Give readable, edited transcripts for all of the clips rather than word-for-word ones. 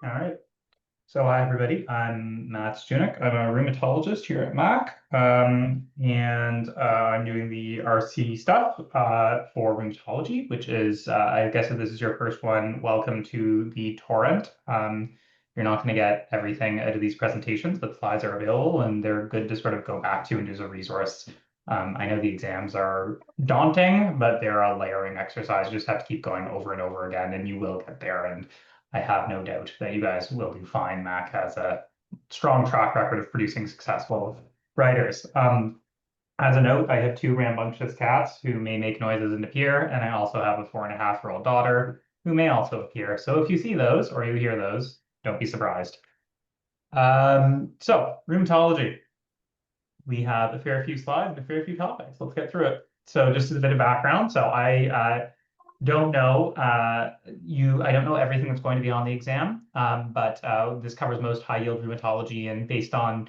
All right. So hi everybody. I'm Matt Stunek. I'm a rheumatologist here at Mac, and I'm doing the RC stuff for rheumatology, which is, I guess if this is your first one, welcome to the torrent. You're not going to get everything out of these presentations, but slides are available and they're good to sort of go back to and use a resource. I know the exams are daunting, but they're a layering exercise. You just have to keep going over and over again, and you will get there. And I have no doubt that you guys will do fine. Mac has a strong track record of producing successful writers. As a note, I have two rambunctious cats who may make noises and appear, and I also have a 4.5-year-old daughter who may also appear. So if you see those or you hear those, don't be surprised. So rheumatology. We have a fair few slides and a fair few topics. Let's get through it. So just as a bit of background, so I don't know I don't know everything that's going to be on the exam, but this covers most high yield rheumatology, and based on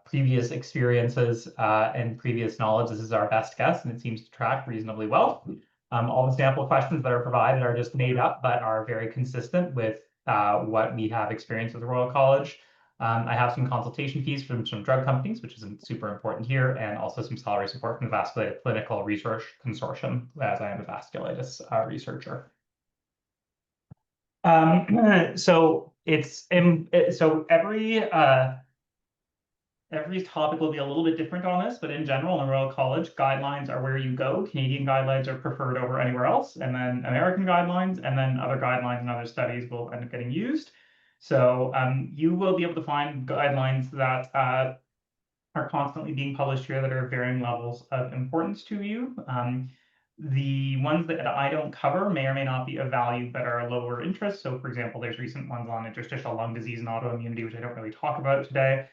previous experiences and previous knowledge, this is our best guess, and it seems to track reasonably well. All the sample questions that are provided are just made up, but are very consistent with what we have experienced with the Royal College. I have some consultation fees from some drug companies, which isn't super important here, and also some salary support from the Vasculitis Clinical Research Consortium, as I am a vasculitis researcher. So every topic will be a little bit different on this, but in general, in the Royal College, guidelines are where you go. Canadian guidelines are preferred over anywhere else, and then American guidelines, and then other guidelines and other studies will end up getting used. So you will be able to find guidelines that are constantly being published here that are varying levels of importance to you. The ones that I don't cover may or may not be of value, but are lower interest. So for example, there's recent ones on interstitial lung disease and autoimmunity, which I don't really talk about today.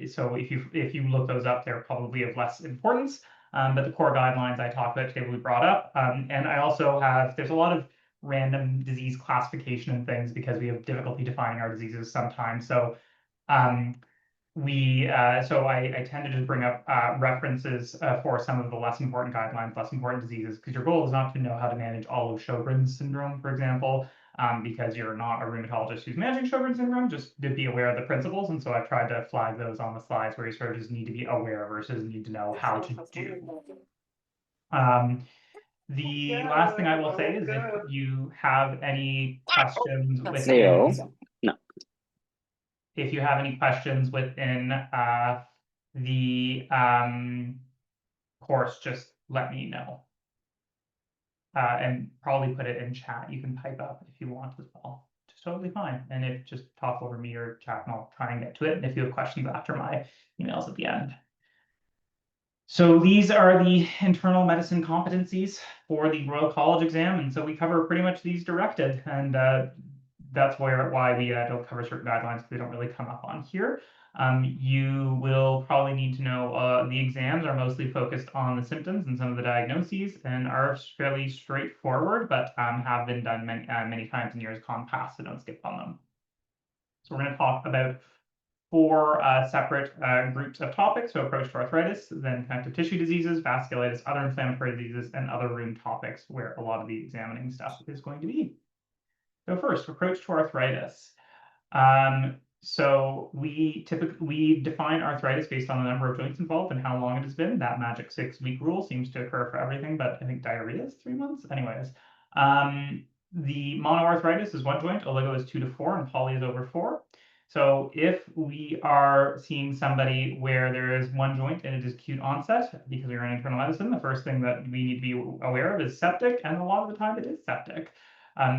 So if you look those up, they're probably of less importance. But the core guidelines I talked about today will be brought up. And I also there's a lot of random disease classification and things because we have difficulty defining our diseases sometimes. So I tend to just bring up references for some of the less important guidelines, less important diseases, because your goal is not to know how to manage all of Sjogren's syndrome, for example, because you're not a rheumatologist who's managing Sjogren's syndrome, just to be aware of the principles. And so I've tried to flag those on the slides where you sort of just need to be aware versus need to know how to do. The last thing I will say is if you have any questions within if you have any questions within the course, just let me know. And probably put it in chat. You can pipe up if you want as well. Just totally fine. And if just talk over me or chat, and I'll try and get to it. And if you have questions after my emails at the end. So these are the internal medicine competencies for the Royal College exam. And so we cover pretty much these directed. And that's why we don't cover certain guidelines, because they don't really come up on here. You will probably need to know the exams are mostly focused on the symptoms and some of the diagnoses and are fairly straightforward, but have been done many times in years gone past, so don't skip on them. So we're going to talk about 4 separate groups of topics. So approach to arthritis, then connective tissue diseases, vasculitis, other inflammatory diseases, and other rheum topics where a lot of the examining stuff is going to be. So first, approach to arthritis. So we define arthritis based on the number of joints involved and how long it has been. That magic 6-week rule seems to occur for everything, but I think diarrhea is 3 months. Anyways, the monoarthritis is 1 joint, oligo is 2 to 4, and poly is over 4. So if we are seeing somebody where there is 1 joint and it is acute onset, because we're in internal medicine, the first thing that we need to be aware of is septic, and a lot of the time it is septic.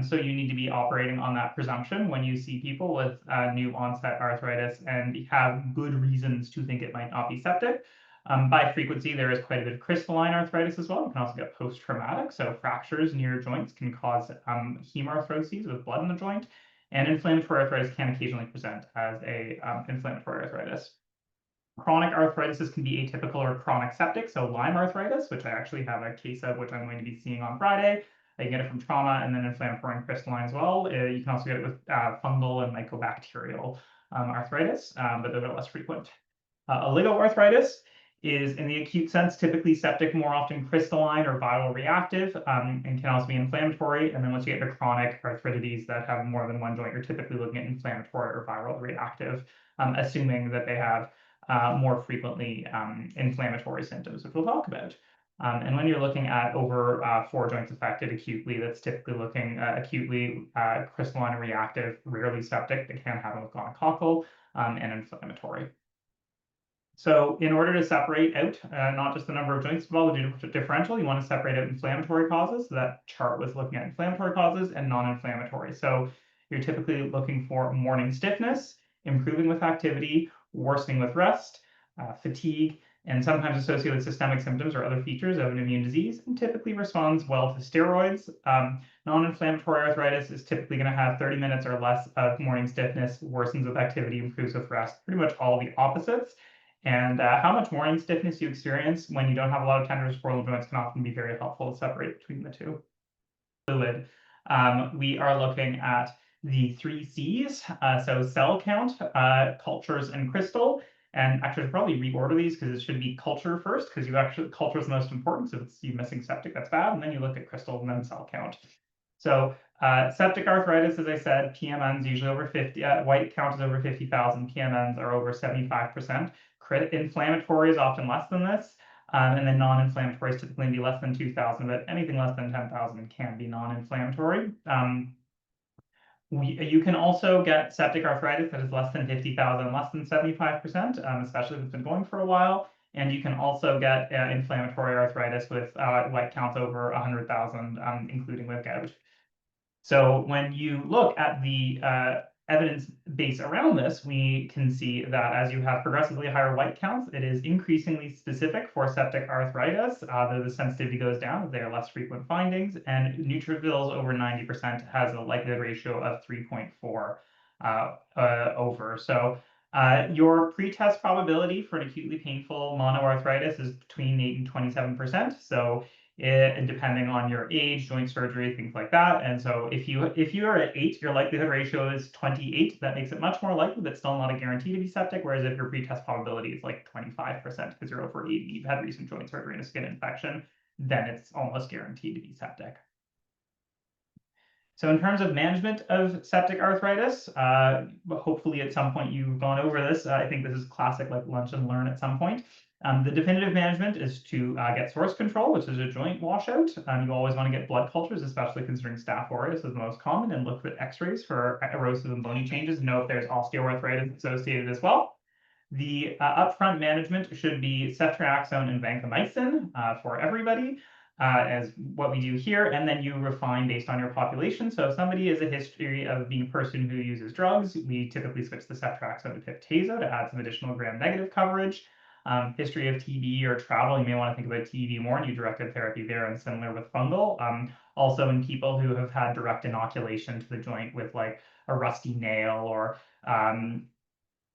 So you need to be operating on that presumption when you see people with new onset arthritis and have good reasons to think it might not be septic. By frequency, there is quite a bit of crystalline arthritis as well. You can also get post-traumatic, so fractures near joints can cause hemarthroses with blood in the joint, and inflammatory arthritis can occasionally present as a inflammatory arthritis. Chronic arthritis can be atypical or chronic septic, so Lyme arthritis, which I actually have a case of, which I'm going to be seeing on Friday. You can get it from trauma and then inflammatory and crystalline as well. You can also get it with fungal and mycobacterial arthritis, but those are less frequent. Oligoarthritis is in the acute sense, typically septic, more often crystalline or viral reactive, and can also be inflammatory. And then once you get to chronic arthritis that have more than one joint, you're typically looking at inflammatory or viral reactive, assuming that they have more frequently inflammatory symptoms, which we'll talk about. And when you're looking at over 4 joints affected acutely, that's typically looking acutely crystalline and reactive, rarely septic. They can happen with gonococcal and inflammatory. So in order to separate out not just the number of joints involved, the differential, you want to separate out inflammatory causes. So that chart was looking at inflammatory causes and non-inflammatory. So you're typically looking for morning stiffness, improving with activity, worsening with rest, fatigue, and sometimes associated with systemic symptoms or other features of an immune disease, and typically responds well to steroids. Non-inflammatory arthritis is typically going to have 30 minutes or less of morning stiffness, worsens with activity, improves with rest, pretty much all the opposites. And how much morning stiffness you experience when you don't have a lot of tenderness or swollen joints can often be very helpful to separate between the two. Fluid. We are looking at the 3 C's, so cell count, cultures, and crystal. And actually, I'd probably reorder these because it should be culture first, because culture is the most important. So if it's you missing septic, that's bad. And then you look at crystal and then cell count. So septic arthritis, as I said, PMNs usually over 50, white count is over 50,000, PMNs are over 75%. Inflammatory is often less than this. And then non-inflammatory is typically be less than 2,000, but anything less than 10,000 can be non-inflammatory. You can also get septic arthritis that is less than 50,000, less than 75%, especially if it's been going for a while. And you can also get inflammatory arthritis with white counts over 100,000, including with gout. So when you look at the evidence base around this, we can see that as you have progressively higher white counts, it is increasingly specific for septic arthritis, though the sensitivity goes down as they are less frequent findings, and neutrophils over 90% has a likelihood ratio of 3.4 over. So your pretest probability for an acutely painful monoarthritis is between 8 and 27%. So and depending on your age, joint surgery, things like that. And so if you are at 8, your likelihood ratio is 28. That makes it much more likely, but still not a guarantee to be septic. Whereas if your pretest probability is like 25% because you're over 80, you've had recent joint surgery and a skin infection, then it's almost guaranteed to be septic. So in terms of management of septic arthritis, hopefully at some point you've gone over this. I think this is classic like lunch and learn at some point. The definitive management is to get source control, which is a joint washout. You always want to get blood cultures, especially considering Staph aureus is the most common, and look at x-rays for erosive and bony changes. Know if there's osteoarthritis associated as well. The upfront management should be ceftriaxone and vancomycin for everybody, as what we do here, and then you refine based on your population. So if somebody has a history of being a person who uses drugs, we typically switch the ceftriaxone to pip/tazo to add some additional gram-negative coverage. History of TB or travel, you may want to think about TB more and use directed therapy there, and similar with fungal. Also in people who have had direct inoculation to the joint with like a rusty nail, or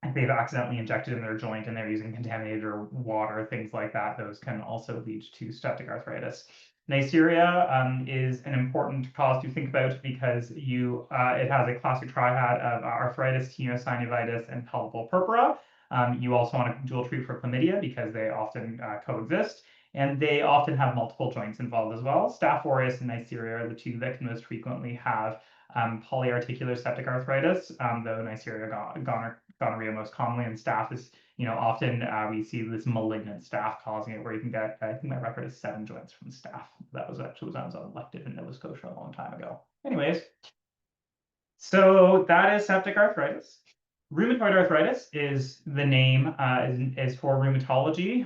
if they've accidentally injected in their joint and they're using contaminated or water, things like that, those can also lead to septic arthritis. Neisseria is an important cause to think about because it has a classic triad of arthritis, tenosynovitis, and palpable purpura. You also want to dual treat for chlamydia because they often coexist, and they often have multiple joints involved as well. Staph aureus and Neisseria are the two that can most frequently have polyarticular septic arthritis, though Neisseria, gonorrhea most commonly, and staph is, often we see this malignant staph causing it, where you can get, I think my record is 7 joints from staph. That was actually when I was elective in Nova Scotia a long time ago. Anyways, so that is septic arthritis. Rheumatoid arthritis is the name, is for rheumatology.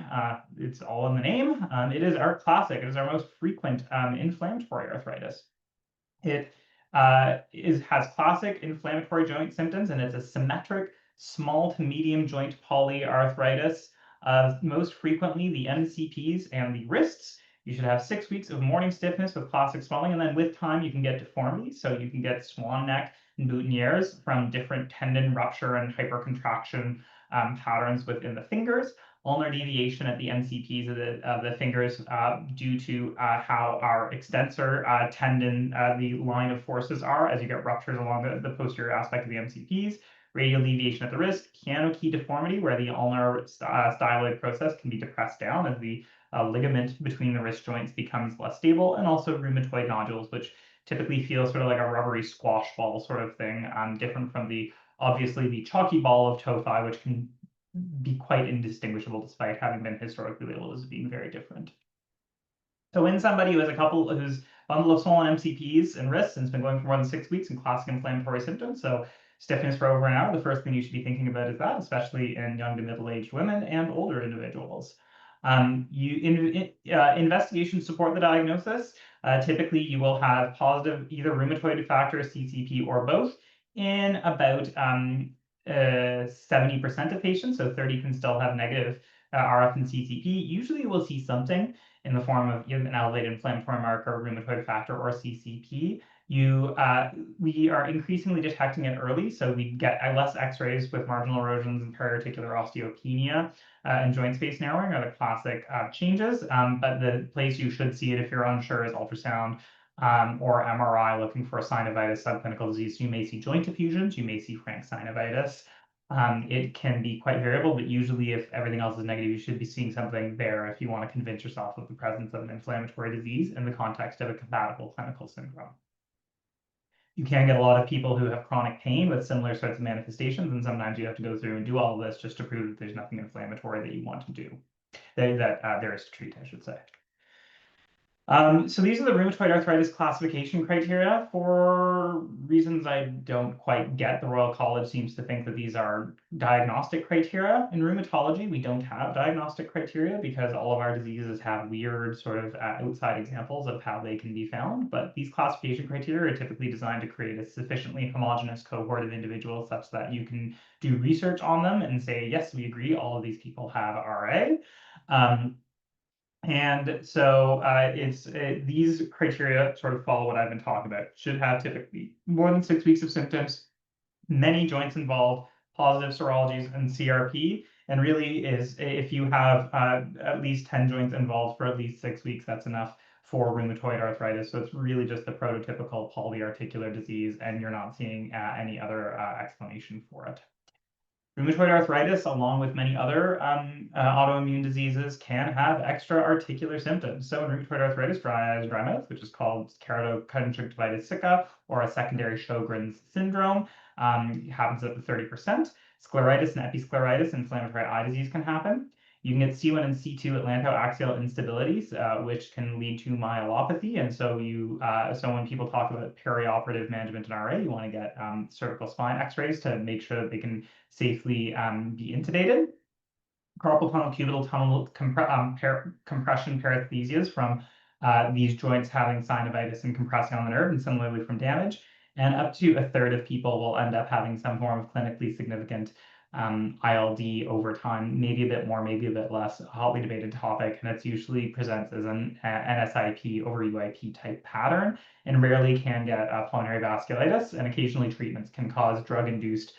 It's all in the name. It is our classic. It is our most frequent inflammatory arthritis. It has classic inflammatory joint symptoms, and it's a symmetric small to medium joint polyarthritis. Most frequently the MCPs and the wrists. You should have 6 weeks of morning stiffness with classic swelling, and then with time you can get deformities. So you can get swan neck and boutonnieres from different tendon rupture and hypercontraction patterns within the fingers. Ulnar deviation at the MCPs of the fingers due to how our extensor tendon, the line of forces are as you get ruptures along the posterior aspect of the MCPs. radial deviation at the wrist, piano-key deformity, where the ulnar styloid process can be depressed down as the ligament between the wrist joints becomes less stable, and also rheumatoid nodules, which typically feel sort of like a rubbery squash ball sort of thing, different from obviously the chalky ball of tophi, which can be quite indistinguishable despite having been historically labeled as being very different. So in somebody who has whose bundle of swollen MCPs and wrists and has been going for more than 6 weeks and classic inflammatory symptoms, so stiffness for over an hour, the first thing you should be thinking about is that, especially in young to middle-aged women and older individuals. Investigations support the diagnosis. Typically, you will have positive either rheumatoid factor, CCP, or both in about 70% of patients. So 30 can still have negative RF and CCP. Usually, you will see something in the form of either an elevated inflammatory marker, rheumatoid factor, or CCP. We are increasingly detecting it early, so we get less X-rays with marginal erosions and periarticular osteopenia and joint space narrowing are the classic changes. But the place you should see it if you're unsure is ultrasound or MRI looking for a synovitis subclinical disease. So you may see joint effusions, you may see frank synovitis. It can be quite variable, but usually if everything else is negative, you should be seeing something there if you want to convince yourself of the presence of an inflammatory disease in the context of a compatible clinical syndrome. You can get a lot of people who have chronic pain with similar sorts of manifestations, and sometimes you have to go through and do all of this just to prove that there's nothing inflammatory that you want to do, that there is to treat, I should say. So these are the rheumatoid arthritis classification criteria. For reasons I don't quite get, the Royal College seems to think that these are diagnostic criteria. In rheumatology, we don't have diagnostic criteria because all of our diseases have weird sort of outside examples of how they can be found. But these classification criteria are typically designed to create a sufficiently homogeneous cohort of individuals such that you can do research on them and say, yes, we agree, all of these people have RA. And so these criteria sort of follow what I've been talking about. Should have typically more than 6 weeks of symptoms, many joints involved, positive serologies, and CRP. And really is if you have at least 10 joints involved for at least 6 weeks, that's enough for rheumatoid arthritis. So it's really just the prototypical polyarticular disease, and you're not seeing any other explanation for it. Rheumatoid arthritis, along with many other autoimmune diseases, can have extra articular symptoms. So in rheumatoid arthritis, dry mouth, which is called keratoconjunctivitis sicca, or a secondary Sjogren's syndrome, happens at the 30%. Scleritis and episcleritis, inflammatory eye disease, can happen. You can get C1 and C2 atlantoaxial instabilities, which can lead to myelopathy. And so so when people talk about perioperative management in RA, you want to get cervical spine X-rays to make sure that they can safely be intubated. Carpal tunnel, cubital tunnel compression parathesias from these joints having synovitis and compressing on the nerve, and similarly from damage. And up to a third of people will end up having some form of clinically significant ILD over time, maybe a bit more, maybe a bit less, a hotly debated topic, and it's usually presents as an NSIP over UIP type pattern, and rarely can get pulmonary vasculitis, and occasionally treatments can cause drug-induced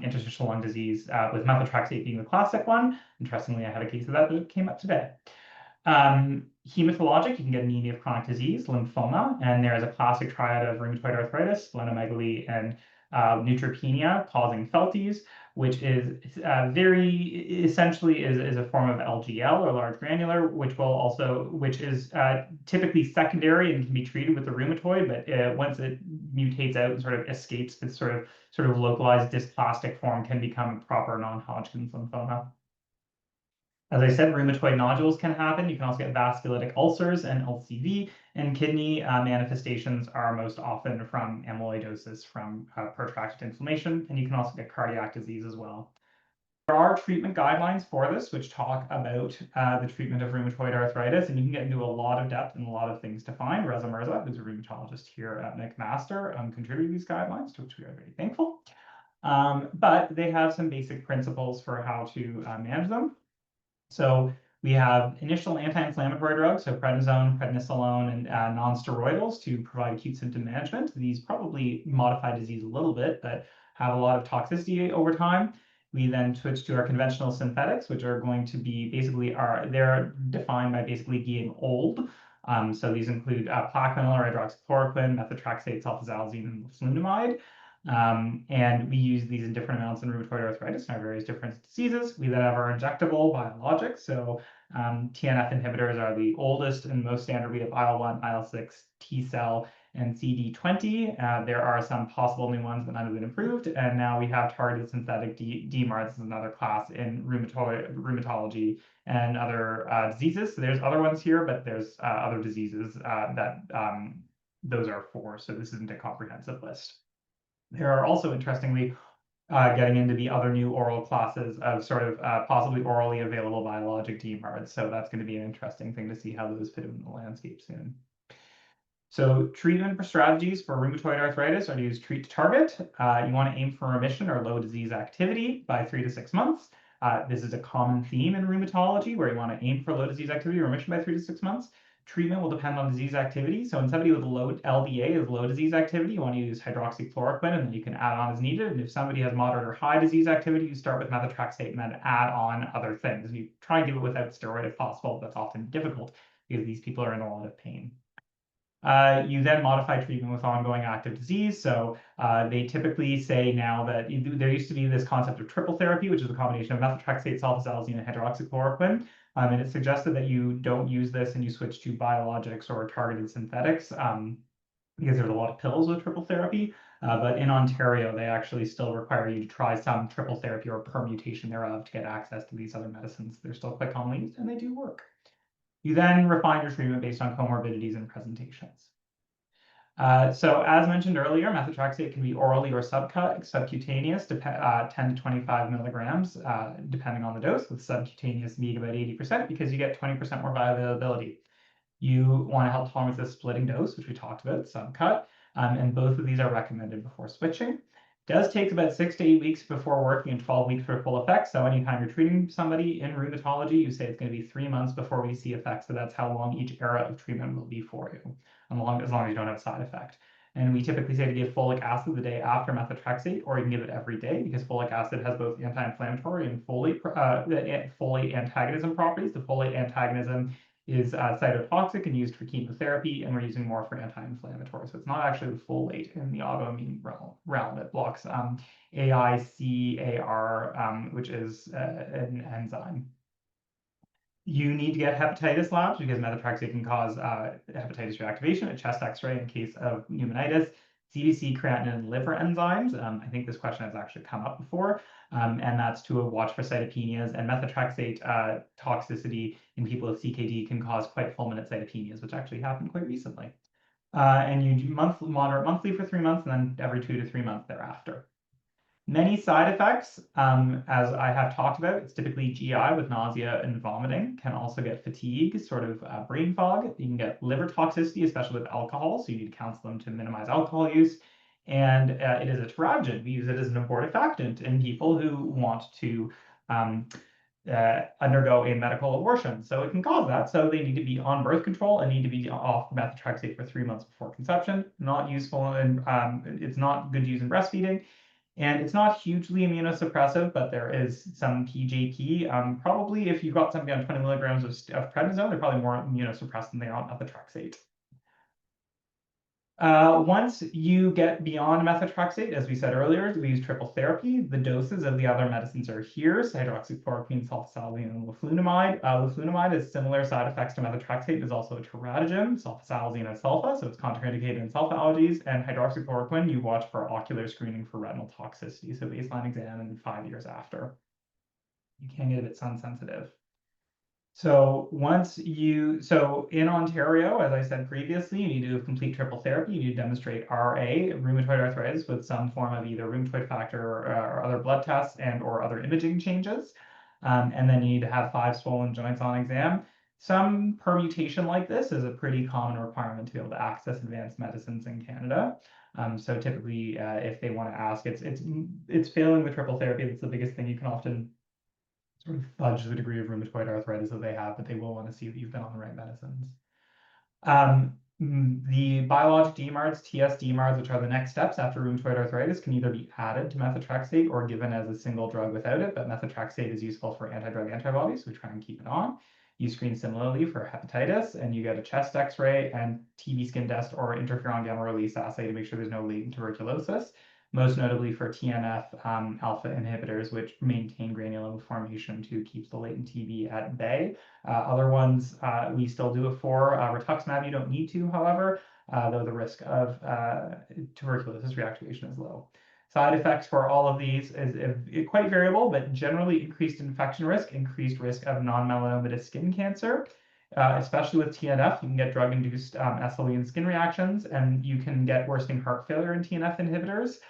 interstitial lung disease, with methotrexate being the classic one. Interestingly, I had a case of that came up today. Hematologic, you can get anemia of chronic disease, lymphoma, and there is a classic triad of rheumatoid arthritis, splenomegaly, and neutropenia causing Felties, which is essentially is a form of LGL, or large granular, which is typically secondary and can be treated with the rheumatoid, but once it mutates out and sort of escapes this sort of localized dysplastic form, can become proper non-Hodgkin's lymphoma. As I said, rheumatoid nodules can happen. You can also get vasculitic ulcers and LCV, and kidney manifestations are most often from amyloidosis from protracted inflammation, and you can also get cardiac disease as well. There are treatment guidelines for this, which talk about the treatment of rheumatoid arthritis, and you can get into a lot of depth and a lot of things to find. Reza Mirza, who's a rheumatologist here at McMaster, contributed these guidelines, to which we are very thankful. But they have some basic principles for how to manage them. So we have initial anti-inflammatory drugs, so prednisone, prednisolone, and non-steroidals to provide acute symptom management. These probably modify disease a little bit, but have a lot of toxicity over time. We then switch to our conventional synthetics, which are going to be they're defined by basically being old. So these include Plaquenil or hydroxychloroquine, methotrexate, sulfasalazine, and flunamide. And we use these in different amounts in rheumatoid arthritis and our various different diseases. We then have our injectable biologics. So TNF inhibitors are the oldest and most standard. We have IL-1, IL-6, T cell, and CD20. There are some possible new ones, but none have been approved. And now we have targeted synthetic DMARDs, this is another class in rheumatology and other diseases. So there's other ones here, but there's other diseases that those are for. So this isn't a comprehensive list. There are also, interestingly, getting into the other new oral classes of sort of possibly orally available biologic DMARDs. So that's going to be an interesting thing to see how those fit in the landscape soon. So treatment for strategies for rheumatoid arthritis are to use treat to target. You want to aim for remission or low disease activity by 3 to 6 months. This is a common theme in rheumatology where you want to aim for low disease activity or remission by 3 to 6 months. Treatment will depend on disease activity. So in somebody with low LDA is low disease activity, you want to use hydroxychloroquine, and then you can add on as needed. And if somebody has moderate or high disease activity, you start with methotrexate and then add on other things. And you try and do it without steroid if possible. That's often difficult because these people are in a lot of pain. You then modify treatment with ongoing active disease. So they typically say now that there used to be this concept of triple therapy, which is a combination of methotrexate, sulfasalazine, and hydroxychloroquine. And it's suggested that you don't use this and you switch to biologics or targeted synthetics because there's a lot of pills with triple therapy. But in Ontario, they actually still require you to try some triple therapy or permutation thereof to get access to these other medicines. They're still quite commonly used and they do work. You then refine your treatment based on comorbidities and presentations. So as mentioned earlier, methotrexate can be orally or subcutaneous, 10 to 25 milligrams, depending on the dose, with subcutaneous being about 80% because you get 20% more bioavailability. You want to help tolerance this splitting dose, which we talked about, subcut, and both of these are recommended before switching. It does take about 6 to 8 weeks before working and 12 weeks for full effect. So anytime you're treating somebody in rheumatology, you say it's going to be 3 months before we see effects. So that's how long each era of treatment will be for you, as long as you don't have side effect. And we typically say to give folic acid the day after methotrexate, or you can give it every day because folic acid has both anti-inflammatory and folate antagonism properties. The folate antagonism is cytotoxic and used for chemotherapy, and we're using more for anti-inflammatory. So it's not actually the folate in the autoimmune realm. It blocks AICAR, which is an enzyme. You need to get hepatitis labs because methotrexate can cause hepatitis reactivation, a chest x-ray in case of pneumonitis, CBC, creatinine, and liver enzymes. I think this question has actually come up before, and that's to watch for cytopenias. And methotrexate toxicity in people with CKD can cause quite fulminant cytopenias, which actually happened quite recently. And you do moderate monthly for 3 months, and then every 2 to 3 months thereafter. Many side effects, as I have talked about, it's typically GI with nausea and vomiting. Can also get fatigue, sort of brain fog. You can get liver toxicity, especially with alcohol, so you need to counsel them to minimize alcohol use. And it is a teratogen. We use it as an abortifactant in people who want to undergo a medical abortion. So it can cause that. So they need to be on birth control and need to be off methotrexate for 3 months before conception. Not useful, and it's not good to use in breastfeeding. And it's not hugely immunosuppressive, but there is some TJP. Probably if you've got somebody on 20 milligrams of prednisone, they're probably more immunosuppressed than they are on methotrexate. Once you get beyond methotrexate, as we said earlier, we use triple therapy. The doses of the other medicines are here: so hydroxychloroquine, sulfasalazine, and leflunomide. Leflunomide has similar side effects to methotrexate. It is also a teratogen. Sulfasalazine has sulfa, so it's contraindicated in sulfa allergies. And hydroxychloroquine, you watch for ocular screening for retinal toxicity, so baseline exam and 5 years after. You can get a bit sun sensitive. So in Ontario, as I said previously, you need to do complete triple therapy. You need to demonstrate RA, rheumatoid arthritis, with some form of either rheumatoid factor or other blood tests and or other imaging changes. And then you need to have 5 swollen joints on exam. Some permutation like this is a pretty common requirement to be able to access advanced medicines in Canada. So typically, if they want to ask, it's failing the triple therapy. That's the biggest thing you can often sort of fudge the degree of rheumatoid arthritis that they have, but they will want to see that you've been on the right medicines. The biologic DMARDs, TS DMARDs, which are the next steps after rheumatoid arthritis, can either be added to methotrexate or given as a single drug without it, but methotrexate is useful for anti-drug antibodies, so we try and keep it on. You screen similarly for hepatitis, and you get a chest x-ray and TB skin test or interferon gamma release assay to make sure there's no latent tuberculosis. most notably for TNF alpha inhibitors, which maintain granuloma formation to keep the latent TB at bay. Other ones we still do it for. Rituximab you don't need to, however, though the risk of tuberculosis reactivation is low. Side effects for all of these is quite variable, but generally increased infection risk, increased risk of non-melanomatous skin cancer. Especially with TNF, you can get drug-induced SLE and skin reactions, and you can get worsening heart failure in TNF inhibitors.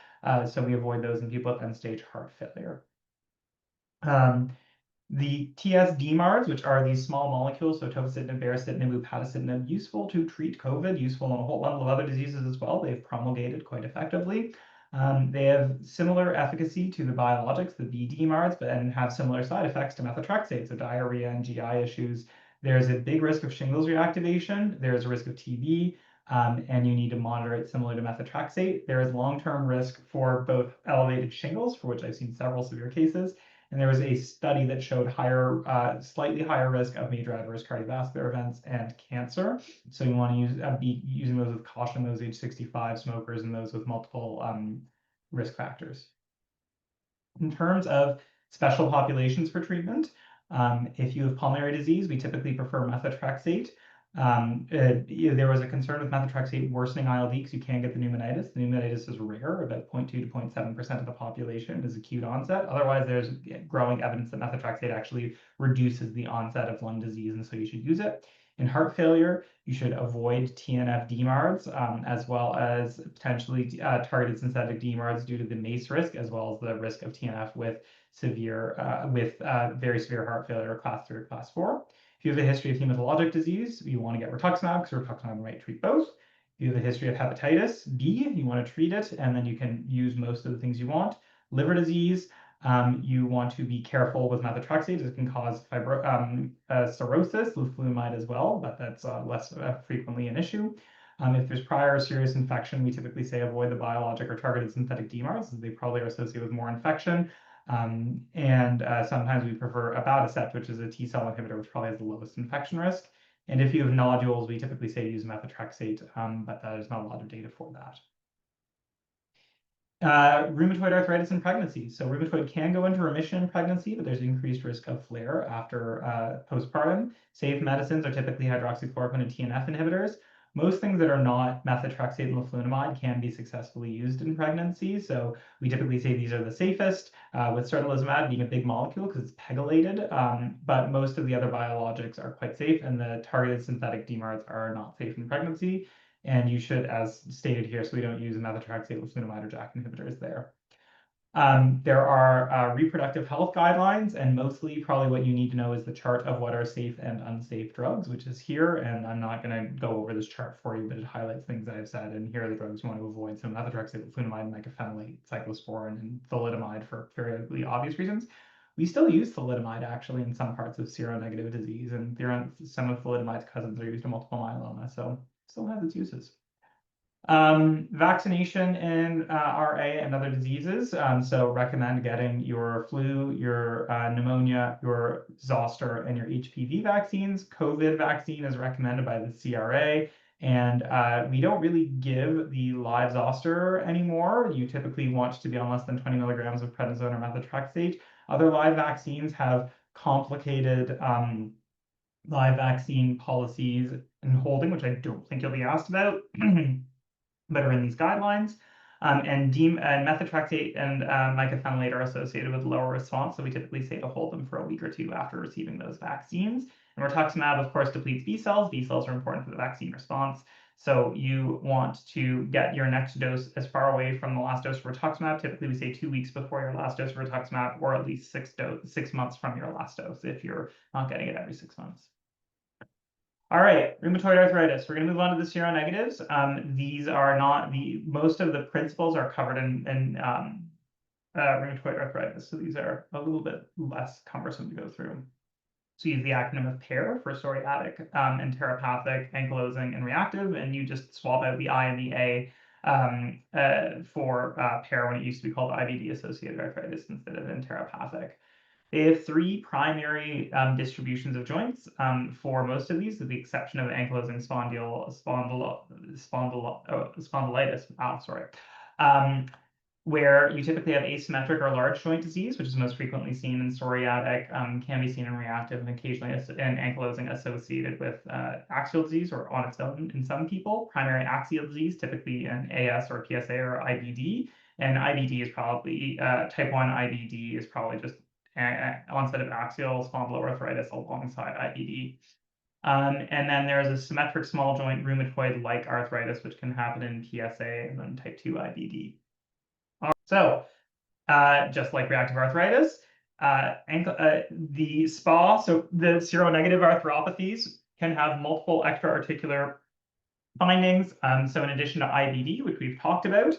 So we avoid those in people with end-stage heart failure. The TS DMARDs, which are these small molecules, so tofacitinib, baricitinib, upadacitinib, useful to treat COVID, useful in a whole lot of other diseases as well. They've promulgated quite effectively. They have similar efficacy to the biologics, the BDMARDs, but and have similar side effects to methotrexate, so diarrhea and GI issues. There's a big risk of shingles reactivation. There's a risk of TB, and you need to monitor it similar to methotrexate. There is long-term risk for both elevated shingles, for which I've seen several severe cases, and there was a study that showed slightly higher risk of major adverse cardiovascular events and cancer. So you want to be using those with caution, those age 65 smokers and those with multiple risk factors. In terms of special populations for treatment, if you have pulmonary disease, we typically prefer methotrexate. There was a concern with methotrexate worsening ILD because you can get the pneumonitis. The pneumonitis is rare, about 0.2 to 0.7% of the population is acute onset. Otherwise, there's growing evidence that methotrexate actually reduces the onset of lung disease, and so you should use it. In heart failure, you should avoid TNF DMARDs, as well as potentially targeted synthetic DMARDs due to the MACE risk, as well as the risk of TNF with very severe heart failure, class 3 or class 4. If you have a history of hematologic disease, you want to get rituximab because rituximab might treat both. If you have a history of hepatitis B, you want to treat it, and then you can use most of the things you want. Liver disease, you want to be careful with methotrexate. It can cause cirrhosis, leflunomide as well, but that's less frequently an issue. If there's prior serious infection, we typically say avoid the biologic or targeted synthetic DMARDs, as they probably are associated with more infection. Sometimes we prefer abatacept, which is a T-cell inhibitor, which probably has the lowest infection risk. And if you have nodules, we typically say use methotrexate, but there's not a lot of data for that. Rheumatoid arthritis in pregnancy. So rheumatoid can go into remission in pregnancy, but there's increased risk of flare after postpartum. Safe medicines are typically hydroxychloroquine and TNF inhibitors. Most things that are not methotrexate and leflunomide can be successfully used in pregnancy. So we typically say these are the safest, with certolizumab being a big molecule because it's pegylated, but most of the other biologics are quite safe, and the targeted synthetic DMARDs are not safe in pregnancy. And you should, as stated here, so we don't use methotrexate, leflunomide, or JAK inhibitors there. There are reproductive health guidelines, and mostly probably what you need to know is the chart of what are safe and unsafe drugs, which is here. And I'm not going to go over this chart for you, but it highlights things I've said. And here are the drugs you want to avoid. So methotrexate, leflunomide, mycophenolate, cyclosporin, and thalidomide for fairly obvious reasons. We still use thalidomide actually in some parts of seronegative disease, and some of thalidomide's cousins are used in multiple myeloma, so still has its uses. Vaccination in RA and other diseases. So recommend getting your flu, your pneumonia, your zoster, and your HPV vaccines. COVID vaccine is recommended by the CRA. And we don't really give the live zoster anymore. You typically want to be on less than 20 milligrams of prednisone or methotrexate. Other live vaccines have complicated live vaccine policies and holding, which I don't think you'll be asked about. But are in these guidelines. And methotrexate and mycophenolate are associated with lower response, so we typically say to hold them for a week or two after receiving those vaccines. And rituximab, of course, depletes B cells. B cells are important for the vaccine response. So you want to get your next dose as far away from the last dose of rituximab. Typically, we say 2 weeks before your last dose of rituximab, or at least 6 months from your last dose if you're not getting it every 6 months. All right, rheumatoid arthritis. We're going to move on to the seronegatives. These are not most of the principles are covered in rheumatoid arthritis, so these are a little bit less cumbersome to go through. So use the acronym of PAIR for psoriatic, enteropathic, ankylosing, and reactive, and you just swap out the I and the A for PAIR when it used to be called IBD-associated arthritis instead of enteropathic. They have 3 primary distributions of joints for most of these, with the exception of ankylosing spondylitis. where you typically have asymmetric or large joint disease, which is most frequently seen in psoriatic, can be seen in reactive, and occasionally in ankylosing associated with axial disease or on its own in some people. Primary axial disease, typically in AS or PSA or IBD. And IBD is probably, type 1 IBD is probably just onset of axial spondyloarthritis alongside IBD. And then there's a symmetric small joint rheumatoid-like arthritis, which can happen in PSA, and then type 2 IBD. So, just like reactive arthritis, the SPA, so the seronegative arthropathies, can have multiple extra-articular findings. So in addition to IBD, which we've talked about,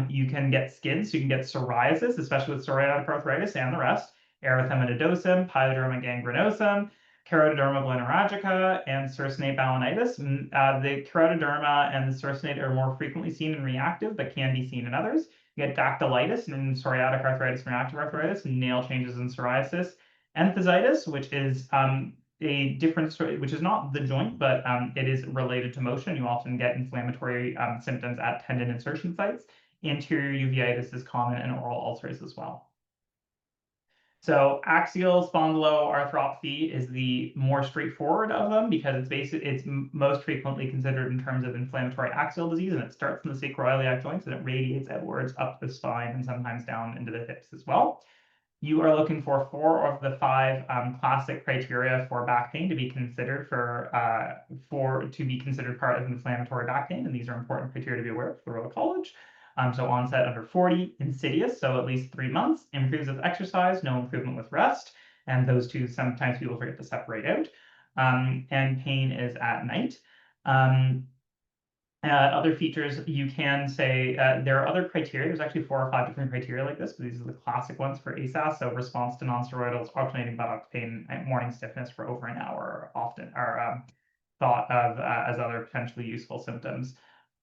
you can get skin, so you can get psoriasis, especially with psoriatic arthritis and the rest, erythema nodosum, pyoderma gangrenosum, keratoderma blennorrhagica, and circinate balanitis. The keratoderma and the circinate are more frequently seen in reactive, but can be seen in others. You get dactylitis in psoriatic arthritis and reactive arthritis, nail changes in psoriasis, enthesitis, which is a different story, which is not the joint, but it is related to motion. You often get inflammatory symptoms at tendon insertion sites. Anterior uveitis is common in oral ulcers as well. So axial spondyloarthropathy is the more straightforward of them because it's most frequently considered in terms of inflammatory axial disease, and it starts in the sacroiliac joints and it radiates outwards up the spine and sometimes down into the hips as well. You are looking for 4 of the 5 classic criteria for back pain to be considered to be considered part of inflammatory back pain, and these are important criteria to be aware of for Royal College. So onset under 40, insidious, so at least 3 months, improves with exercise, no improvement with rest, and those two sometimes people forget to separate out. And pain is at night. Other features, you can say there are other criteria. There's actually 4 or 5 different criteria like this, but these are the classic ones for ASAS. So response to nonsteroidals, alternating buttock pain, and morning stiffness for over an hour often are thought of as other potentially useful symptoms.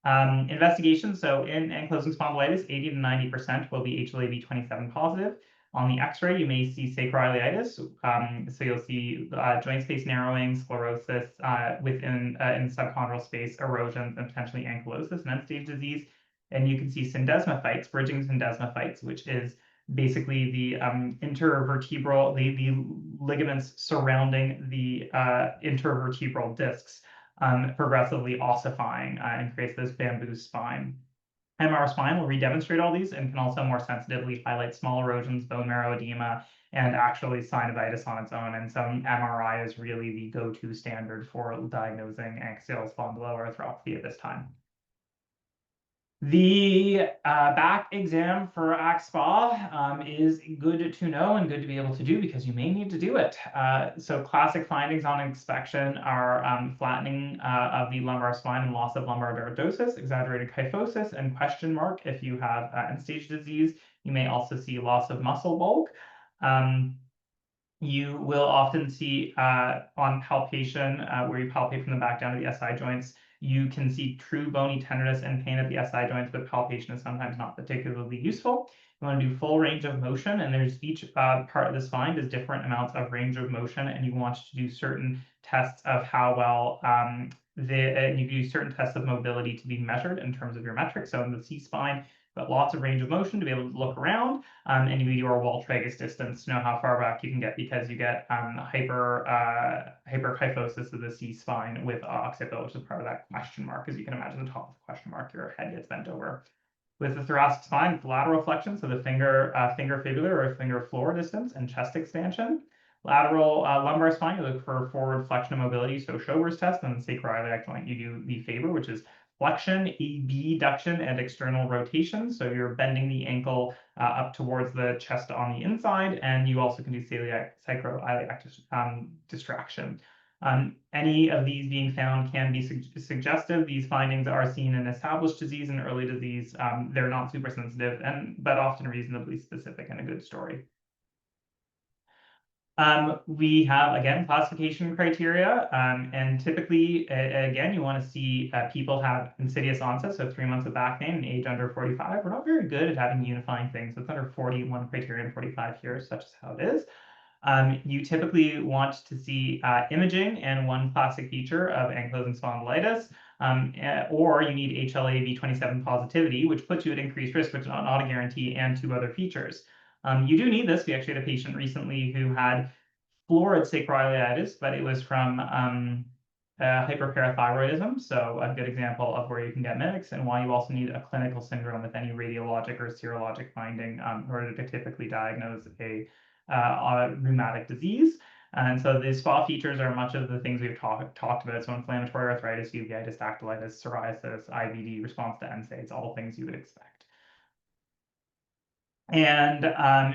Investigation, so in ankylosing spondylitis, 80 to 90% will be HLA-B27 positive. On the X-ray, you may see sacroiliitis. So you'll see joint space narrowing, sclerosis within in subchondral space, erosions, and potentially ankylosis and end-stage disease. And you can see syndesmophytes, bridging syndesmophytes, which is basically the intervertebral, the ligaments surrounding the intervertebral discs, progressively ossifying and creates this bamboo spine. MR spine will redemonstrate all these and can also more sensitively highlight small erosions, bone marrow edema, and actually synovitis on its own. And so MRI is really the go-to standard for diagnosing axial spondyloarthropathy at this time. The back exam for AXSPA is good to know and good to be able to do because you may need to do it. So classic findings on inspection are flattening of the lumbar spine and loss of lumbar lordosis, exaggerated kyphosis, and question mark if you have end-stage disease. You may also see loss of muscle bulk. You will often see on palpation, where you palpate from the back down to the SI joints, you can see true bony tenderness and pain at the SI joints, but palpation is sometimes not particularly useful. You want to do full range of motion, and there's each part of the spine does different amounts of range of motion, and you want to do certain tests of how well you do certain tests of mobility to be measured in terms of your metrics. So in the C spine, but lots of range of motion to be able to look around, and you do your wall tragus distance to know how far back you can get because you get hyperkyphosis of the C spine with occiput, which is part of that question mark. As you can imagine, the top of the question mark, your head gets bent over. With the thoracic spine, lateral flexion, so the finger fibular or finger floor distance, and chest expansion. Lateral lumbar spine, you look for forward flexion and mobility, so Schober's test, and the sacroiliac joint, you do the Faber, which is flexion, abduction, and external rotation. So you're bending the ankle up towards the chest on the inside, and you also can do sacroiliac distraction. Any of these being found can be suggestive. These findings are seen in established disease and early disease. They're not super sensitive, but often reasonably specific and a good story. We have, again, classification criteria, and typically, again, you want to see people have insidious onset, so 3 months of back pain and age under 45. We're not very good at having unifying things. It's under 41 criteria and 45 here, such as how it is. You typically want to see imaging and one classic feature of ankylosing spondylitis. or you need HLA-V27 positivity, which puts you at increased risk, which is not a guarantee, and two other features. You do need this. We actually had a patient recently who had florid sacroiliitis, but it was from hyperparathyroidism. So a good example of where you can get mimics, and why you also need a clinical syndrome with any radiologic or serologic finding in order to typically diagnose a rheumatic disease. And so the SPA features are much of the things we've talked about. So inflammatory arthritis, uveitis, dactylitis, psoriasis, IBD, response to NSAIDs, all things you would expect. And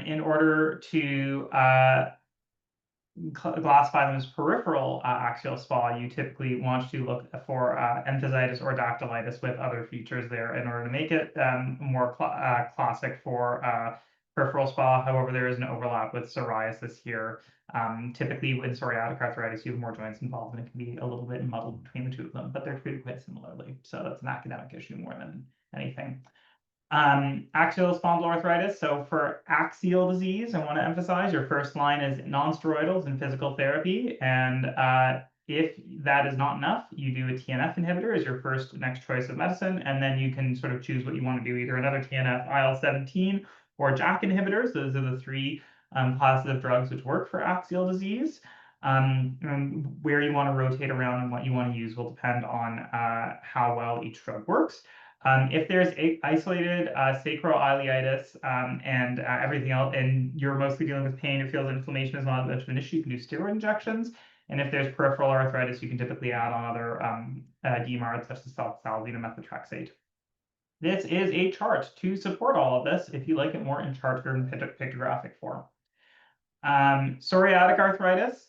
in order to classify them as peripheral axial SPA, you typically want to look for enthesitis or dactylitis with other features there in order to make it more classic for peripheral SPA. However, there is an overlap with psoriasis here. Typically, in psoriatic arthritis, you have more joints involved, and it can be a little bit muddled between the two of them, but they're treated quite similarly. So that's an academic issue more than anything. Axial spondyloarthritis. So for axial disease, I want to emphasize your first line is non-steroidals and physical therapy. And if that is not enough, you do a TNF inhibitor as your first next choice of medicine. And then you can sort of choose what you want to do, either another TNF, IL-17, or JAK inhibitors. Those are the three classes of drugs which work for axial disease. And where you want to rotate around and what you want to use will depend on how well each drug works. If there's isolated sacroiliitis and everything else, and you're mostly dealing with pain, it feels inflammation is not much of an issue, you can do steroid injections. And if there's peripheral arthritis, you can typically add on other DMARDs such as sulfasalazine and methotrexate. This is a chart to support all of this if you like it more in chart or in pictographic form. Psoriatic arthritis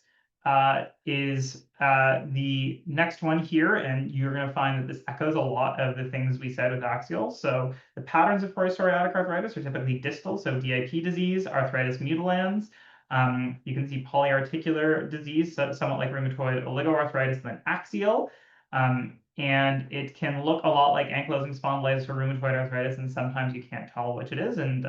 is the next one here, and you're going to find that this echoes a lot of the things we said with axial. So the patterns of psoriatic arthritis are typically distal, so DIP disease, arthritis mutilans. You can see polyarticular disease, so somewhat like rheumatoid oligoarthritis, and then axial. And it can look a lot like ankylosing spondylitis or rheumatoid arthritis, and sometimes you can't tell which it is. And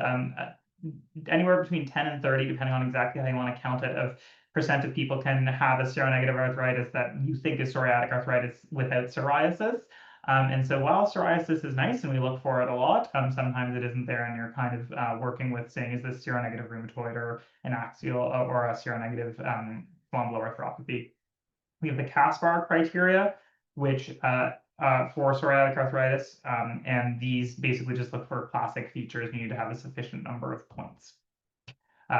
anywhere between 10 and 30, depending on exactly how you want to count it, of percent of people can have a seronegative arthritis that you think is psoriatic arthritis without psoriasis. And so while psoriasis is nice and we look for it a lot, sometimes it isn't there, and you're kind of working with saying, is this seronegative rheumatoid or an axial or a seronegative spondyloarthropathy? We have the Caspar criteria, which for psoriatic arthritis, and these basically just look for classic features. You need to have a sufficient number of points.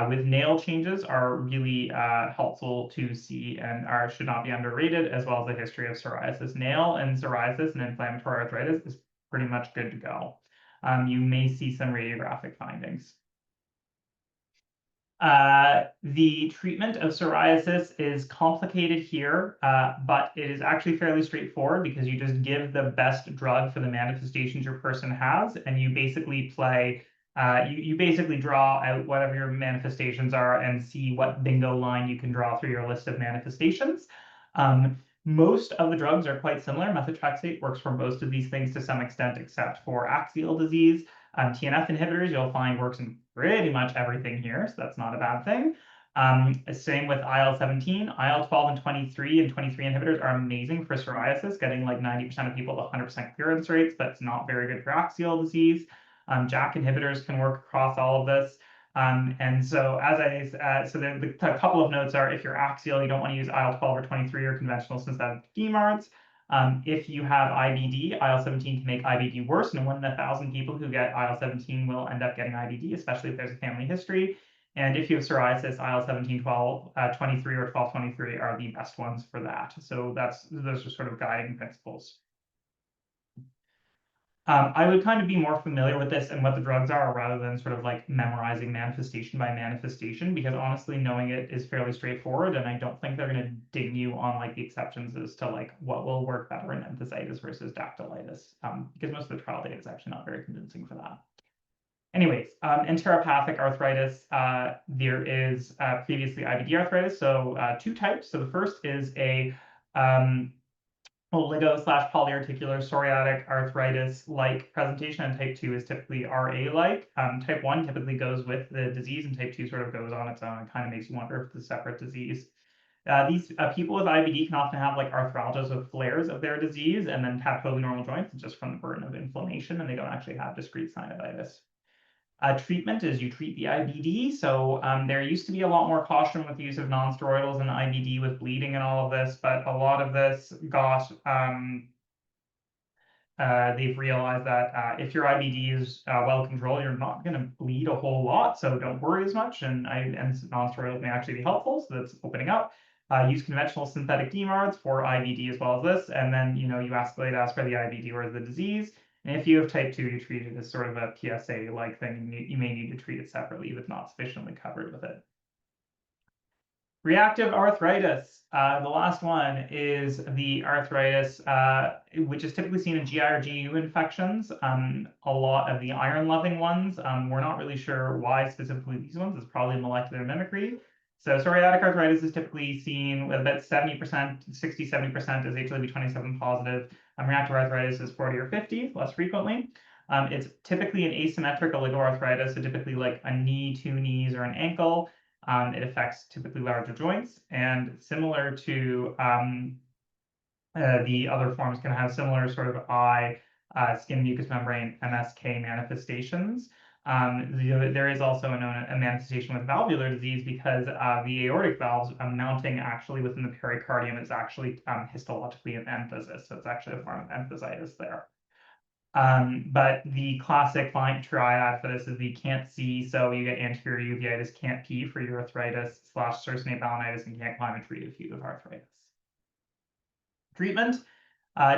With nail changes are really helpful to see and should not be underrated, as well as a history of psoriasis. Nail and psoriasis and inflammatory arthritis is pretty much good to go. You may see some radiographic findings. The treatment of psoriasis is complicated here, but it is actually fairly straightforward because you just give the best drug for the manifestations your person has, and you basically play, you basically draw out whatever your manifestations are and see what bingo line you can draw through your list of manifestations. Most of the drugs are quite similar. Methotrexate works for most of these things to some extent, except for axial disease. TNF inhibitors, you'll find, works in pretty much everything here, so that's not a bad thing. Same with IL-17, IL-12 and 23 inhibitors are amazing for psoriasis, getting like 90% of people to 100% clearance rates. That's not very good for axial disease. JAK inhibitors can work across all of this. And so so the a couple of notes are, if you're axial, you don't want to use IL-12 or 23 or conventional synthetic DMARDs. If you have IBD, IL-17 can make IBD worse, and 1 in 1,000 people who get IL-17 will end up getting IBD, especially if there's a family history. And if you have psoriasis, IL-17, 23 or 12-23 are the best ones for that. So those are sort of guiding principles. I would kind of be more familiar with this and what the drugs are, rather than sort of like memorizing manifestation by manifestation, because honestly, knowing it is fairly straightforward, and I don't think they're going to ding you on like the exceptions as to like what will work better in enthesitis versus dactylitis, because most of the trial data is actually not very convincing for that. Anyways, enteropathic arthritis, there is previously IBD arthritis, so two types. So the first is a oligo/polyarticular psoriatic arthritis-like presentation, and type 2 is typically RA-like. Type 1 typically goes with the disease, and type 2 sort of goes on its own. It kind of makes you wonder if it's a separate disease. These people with IBD can often have like arthralgias with flares of their disease and then have totally normal joints just from the burden of inflammation, and they don't actually have discrete synovitis. Treatment is you treat the IBD. So there used to be a lot more caution with the use of non-steroidals in IBD with bleeding and all of this, but a lot of this got they've realized that if your IBD is well controlled, you're not going to bleed a whole lot, so don't worry as much. And non-steroidals may actually be helpful, so that's opening up. Use conventional synthetic DMARDs for IBD as well as this, and then you escalate as for the IBD or the disease. And if you have type 2, you treat it as sort of a PSA-like thing, and you may need to treat it separately if not sufficiently covered with it. Reactive arthritis. The last one is the arthritis, which is typically seen in GI or GU infections. A lot of the iron-loving ones, we're not really sure why specifically these ones. It's probably molecular mimicry. So psoriatic arthritis is typically seen with about 70%, 60-70% is HLA-B27 positive. Reactive arthritis is 40 or 50, less frequently. It's typically an asymmetric oligoarthritis, so typically like a knee, two knees, or an ankle. It affects typically larger joints, and similar to the other forms, can have similar sort of eye, skin mucous membrane, MSK manifestations. There is also a manifestation with valvular disease because the aortic valves mounting actually within the pericardium is actually histologically an emphasis, so it's actually a form of emphasitis there. But the classic triad for this is the can't see, so you get anterior uveitis, can't pee for your arthritis / cercinate balanitis, and can't climb a tree if you have arthritis. Treatment.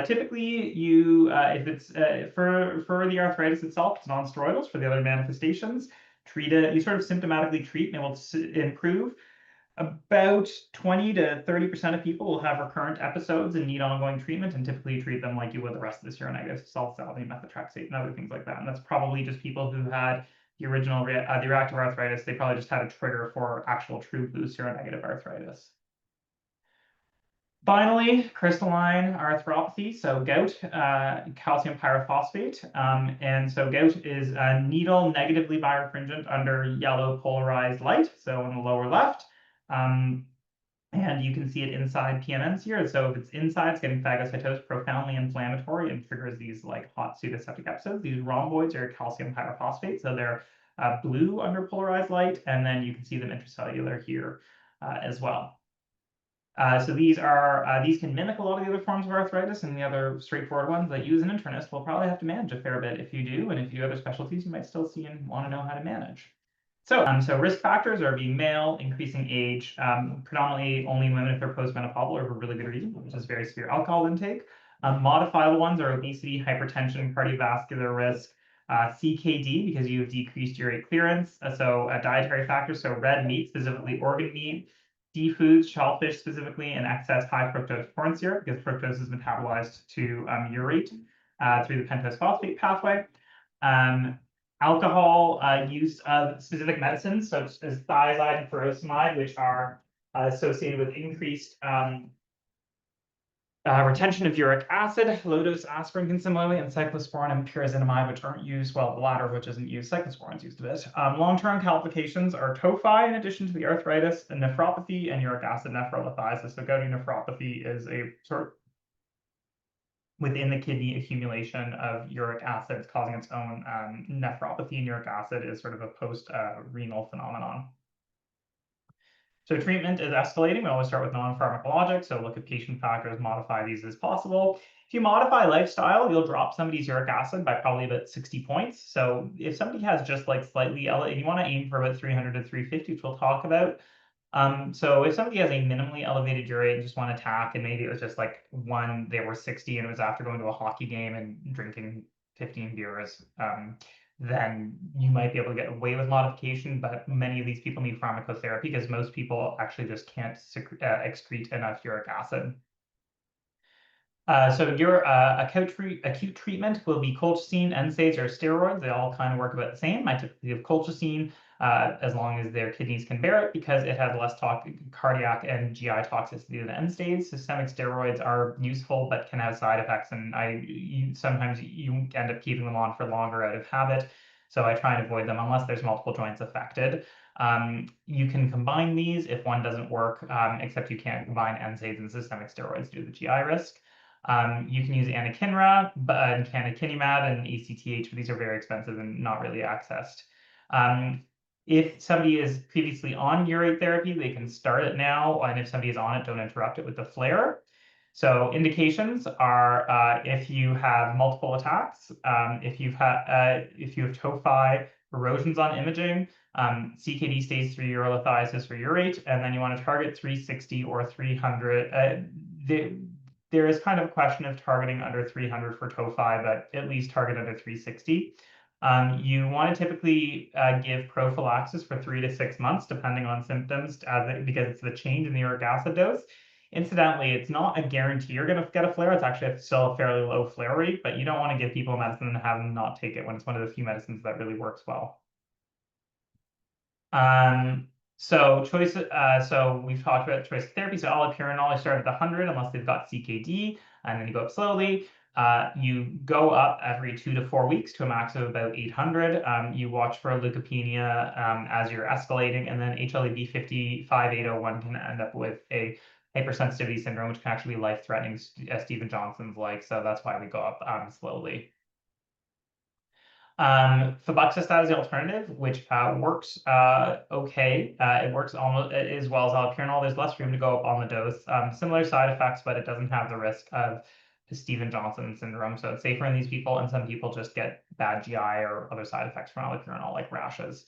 Typically, if it's for the arthritis itself, it's non-steroidals. For the other manifestations, treat it. You sort of symptomatically treat, and it will improve. About 20 to 30% of people will have recurrent episodes and need ongoing treatment, and typically you treat them like you would the rest of the seronegative, sulfasalazine, methotrexate, and other things like that. And that's probably just people who had the original the reactive arthritis. They probably just had a trigger for actual true blue seronegative arthritis. Finally, crystalline arthropathy, so gout, calcium pyrophosphate. And so gout is a needle negatively birefringent under yellow polarized light, so on the lower left. And you can see it inside PMNs here. So if it's inside, it's getting phagocytosis, profoundly inflammatory, and triggers these like hot pseudoseptic episodes. These rhomboids are calcium pyrophosphate, so they're blue under polarized light, and then you can see them intracellular here as well. So these can mimic a lot of the other forms of arthritis, and the other straightforward ones that you as an internist will probably have to manage a fair bit if you do, and if you do other specialties, you might still see and want to know how to manage. So risk factors are being male, increasing age, predominantly only women if they're postmenopausal or for really good reason, which is very severe alcohol intake. Modifiable ones are obesity, hypertension, cardiovascular risk, CKD because you have decreased urate clearance. So dietary factors, so red meat, specifically organ meat, seafoods, shellfish specifically, and excess high fructose corn syrup because fructose is metabolized to urate through the pentose phosphate pathway. Alcohol use of specific medicines such as thiazide and furosemide, which are associated with increased retention of uric acid, low-dose aspirin can similarly, and cyclosporin and pyrazinamide, which aren't used, well, the latter, which isn't used, cyclosporin is used a bit. Long-term complications are tophi, in addition to the arthritis, and nephropathy, and uric acid nephrolithiasis. So gouty nephropathy is a sort of within the kidney accumulation of uric acid causing its own nephropathy, and uric acid is sort of a post-renal phenomenon. So treatment is escalating. We always start with non-pharmacologic, so look at patient factors, modify these as possible. If you modify lifestyle, you'll drop somebody's uric acid by probably about 60 points. So if somebody has just like slightly elevated, you want to aim for about 300 to 350, which we'll talk about. So if somebody has a minimally elevated urate and just want to tack, and maybe it was just like they were 60 and it was after going to a hockey game and drinking 15 beers, then you might be able to get away with modification, but many of these people need pharmacotherapy because most people actually just can't excrete enough uric acid. So your acute treatment will be colchicine, NSAIDs, or steroids. They all kind of work about the same. I typically give colchicine as long as their kidneys can bear it because it has less cardiac and GI toxicity than NSAIDs. Systemic steroids are useful but can have side effects, and sometimes you end up keeping them on for longer out of habit. So I try and avoid them unless there's multiple joints affected. You can combine these if one doesn't work, except you can't combine NSAIDs and systemic steroids due to the GI risk. You can use anakinra, canakinumab, and ACTH, but these are very expensive and not really accessed. If somebody is previously on urate therapy, they can start it now, and if somebody is on it, don't interrupt it with the flare. So indications are if you have multiple attacks, if you have tophi erosions on imaging, CKD stage 3 urolithiasis or urate, and then you want to target 360 or 300. There is kind of a question of targeting under 300 for tophi, but at least target under 360. You want to typically give prophylaxis for 3 to 6 months, depending on symptoms, because it's the change in the uric acid dose. Incidentally, it's not a guarantee you're going to get a flare. It's actually still a fairly low flare rate, but you don't want to give people medicine and have them not take it when it's one of the few medicines that really works well. So we've talked about choice of therapy. So allopurinol, I start at 100 unless they've got CKD, and then you go up slowly. You go up every 2 to 4 weeks to a max of about 800. You watch for leukopenia as you're escalating, and then HLA-B 55801 can end up with a hypersensitivity syndrome, which can actually be life-threatening, Stephen Johnson's like. So that's why we go up slowly. Febuxostat is the alternative, which works okay. It works almost as well as allopurinol. There's less room to go up on the dose. Similar side effects, but it doesn't have the risk of Stephen Johnson syndrome. So it's safer in these people, and some people just get bad GI or other side effects from allopurinol, like rashes.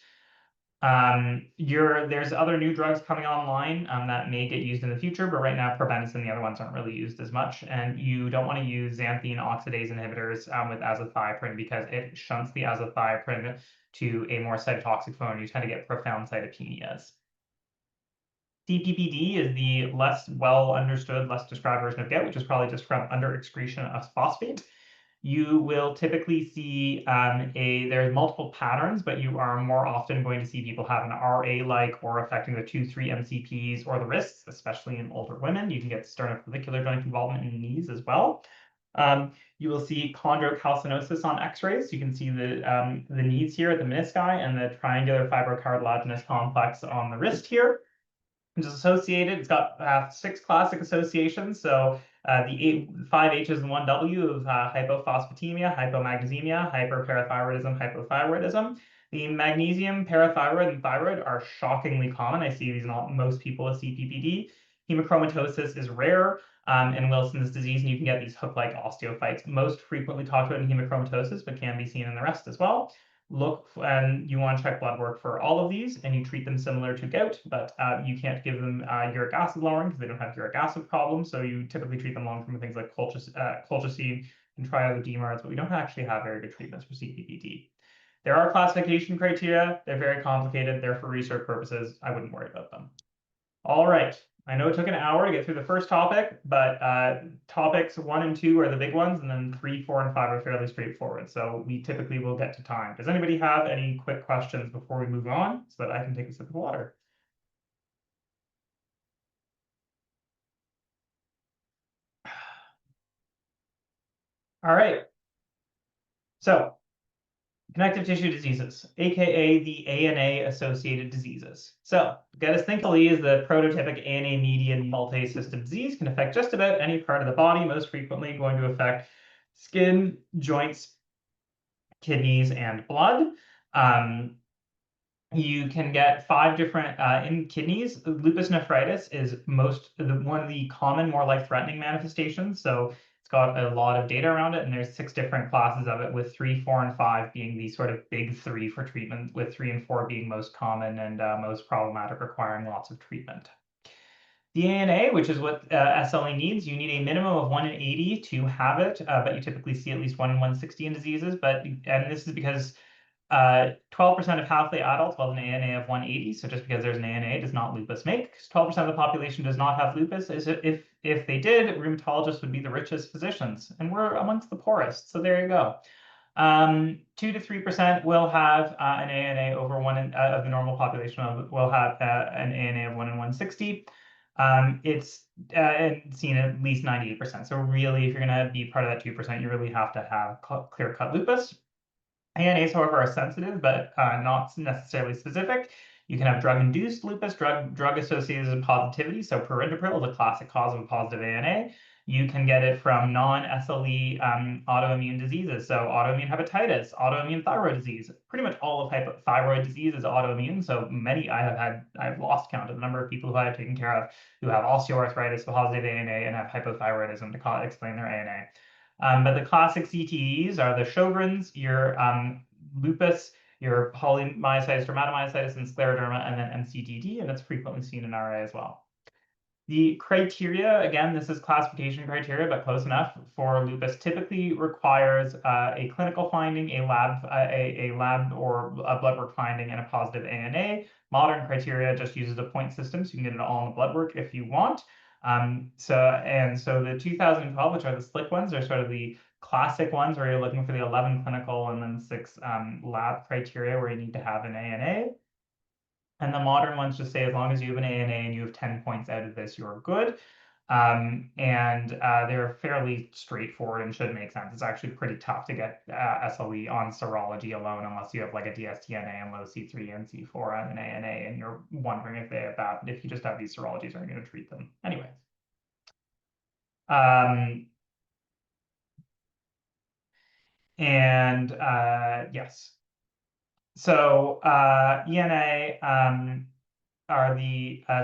There's other new drugs coming online that may get used in the future, but right now Probenecid and the other ones aren't really used as much. And you don't want to use xanthine oxidase inhibitors with azathioprine because it shunts the azathioprine to a more cytotoxic form. You tend to get profound cytopenias. CPPD is the less well understood, less described version of gout, which is probably just from under excretion of phosphate. You will typically see there's multiple patterns, but you are more often going to see people have an RA-like or affecting the 2-3 MCPs or the wrists, especially in older women. You can get sternoclavicular joint involvement in the knees as well. You will see chondrocalcinosis on X-rays. You can see the knees here at the menisci and the triangular fibrocartilaginous complex on the wrist here. It's associated. It's got 6 classic associations. So the 5 H's and 1 W of hypophosphatemia, hypomagnesemia, hyperparathyroidism, hypothyroidism. The magnesium, parathyroid, and thyroid are shockingly common. I see these in most people with CPPD. Hemochromatosis is rare in Wilson's disease, and you can get these hook-like osteophytes. Most frequently talked about in hemochromatosis, but can be seen in the rest as well. Look, and you want to check blood work for all of these, and you treat them similar to gout, but you can't give them uric acid lowering because they don't have uric acid problems. So you typically treat them long-term with things like colchicine and triiodemars, but we don't actually have very good treatments for CPPD. There are classification criteria. They're very complicated. They're for research purposes. I wouldn't worry about them. All right. I know it took an hour to get through the first topic, but topics 1 and 2 are the big ones, and then 3, 4, and 5 are fairly straightforward. So we typically will get to time. Does anybody have any quick questions before we move on so that I can take a sip of water? All right. So connective tissue diseases, aka the ANA-associated diseases. So, Geddes-Thinkle is the prototypic ANA-mediated multi-system disease, can affect just about any part of the body, most frequently going to affect skin, joints, kidneys, and blood. You can get 5 different in kidneys. Lupus nephritis is one of the common, more life-threatening manifestations. So it's got a lot of data around it, and there's 6 different classes of it, with 3, 4, and 5 being the sort of big 3 for treatment, with 3 and 4 being most common and most problematic, requiring lots of treatment. The ANA, which is what SLE needs, you need a minimum of 1 in 80 to have it, but you typically see at least 1 in 160 in diseases. And this is because 12% of healthy adults will have an ANA of 180. So just because there's an ANA does not lupus make. 12% of the population does not have lupus. If they did, rheumatologists would be the richest physicians, and we're amongst the poorest. So there you go. 2 to 3% will have an ANA over 1 of the normal population will have an ANA of 1 in 160. It's seen at least 98%. So really, if you're going to be part of that 2%, you really have to have clear-cut lupus. ANAs, however, are sensitive, but not necessarily specific. You can have drug-induced lupus, drug-associated positivity. So perindopril is a classic cause of a positive ANA. You can get it from non-SLE autoimmune diseases. So autoimmune hepatitis, autoimmune thyroid disease. Pretty much all of thyroid disease is autoimmune. So many I've lost count of the number of people who I have taken care of who have osteoarthritis, positive ANA, and have hypothyroidism to explain their ANA. But the classic CTEs are the Sjogren's, your lupus, your polymyositis, dermatomyositis, and scleroderma, and then MCDD, and it's frequently seen in RA as well. The criteria, again, this is classification criteria, but close enough for lupus, typically requires a clinical finding, a lab or a blood work finding, and a positive ANA. Modern criteria just uses a point system, so you can get it all in the blood work if you want. So the 2012, which are the slick ones, are sort of the classic ones where you're looking for the 11 clinical and then 6 lab criteria where you need to have an ANA. And the modern ones just say as long as you have an ANA and you have 10 points out of this, you're good. They're fairly straightforward and should make sense. It's actually pretty tough to get SLE on serology alone unless you have like a DSTNA and low C3 and C4 and an ANA and you're wondering if they have that. If you just have these serologies, are you going to treat them? Anyways. Yes. So ENA are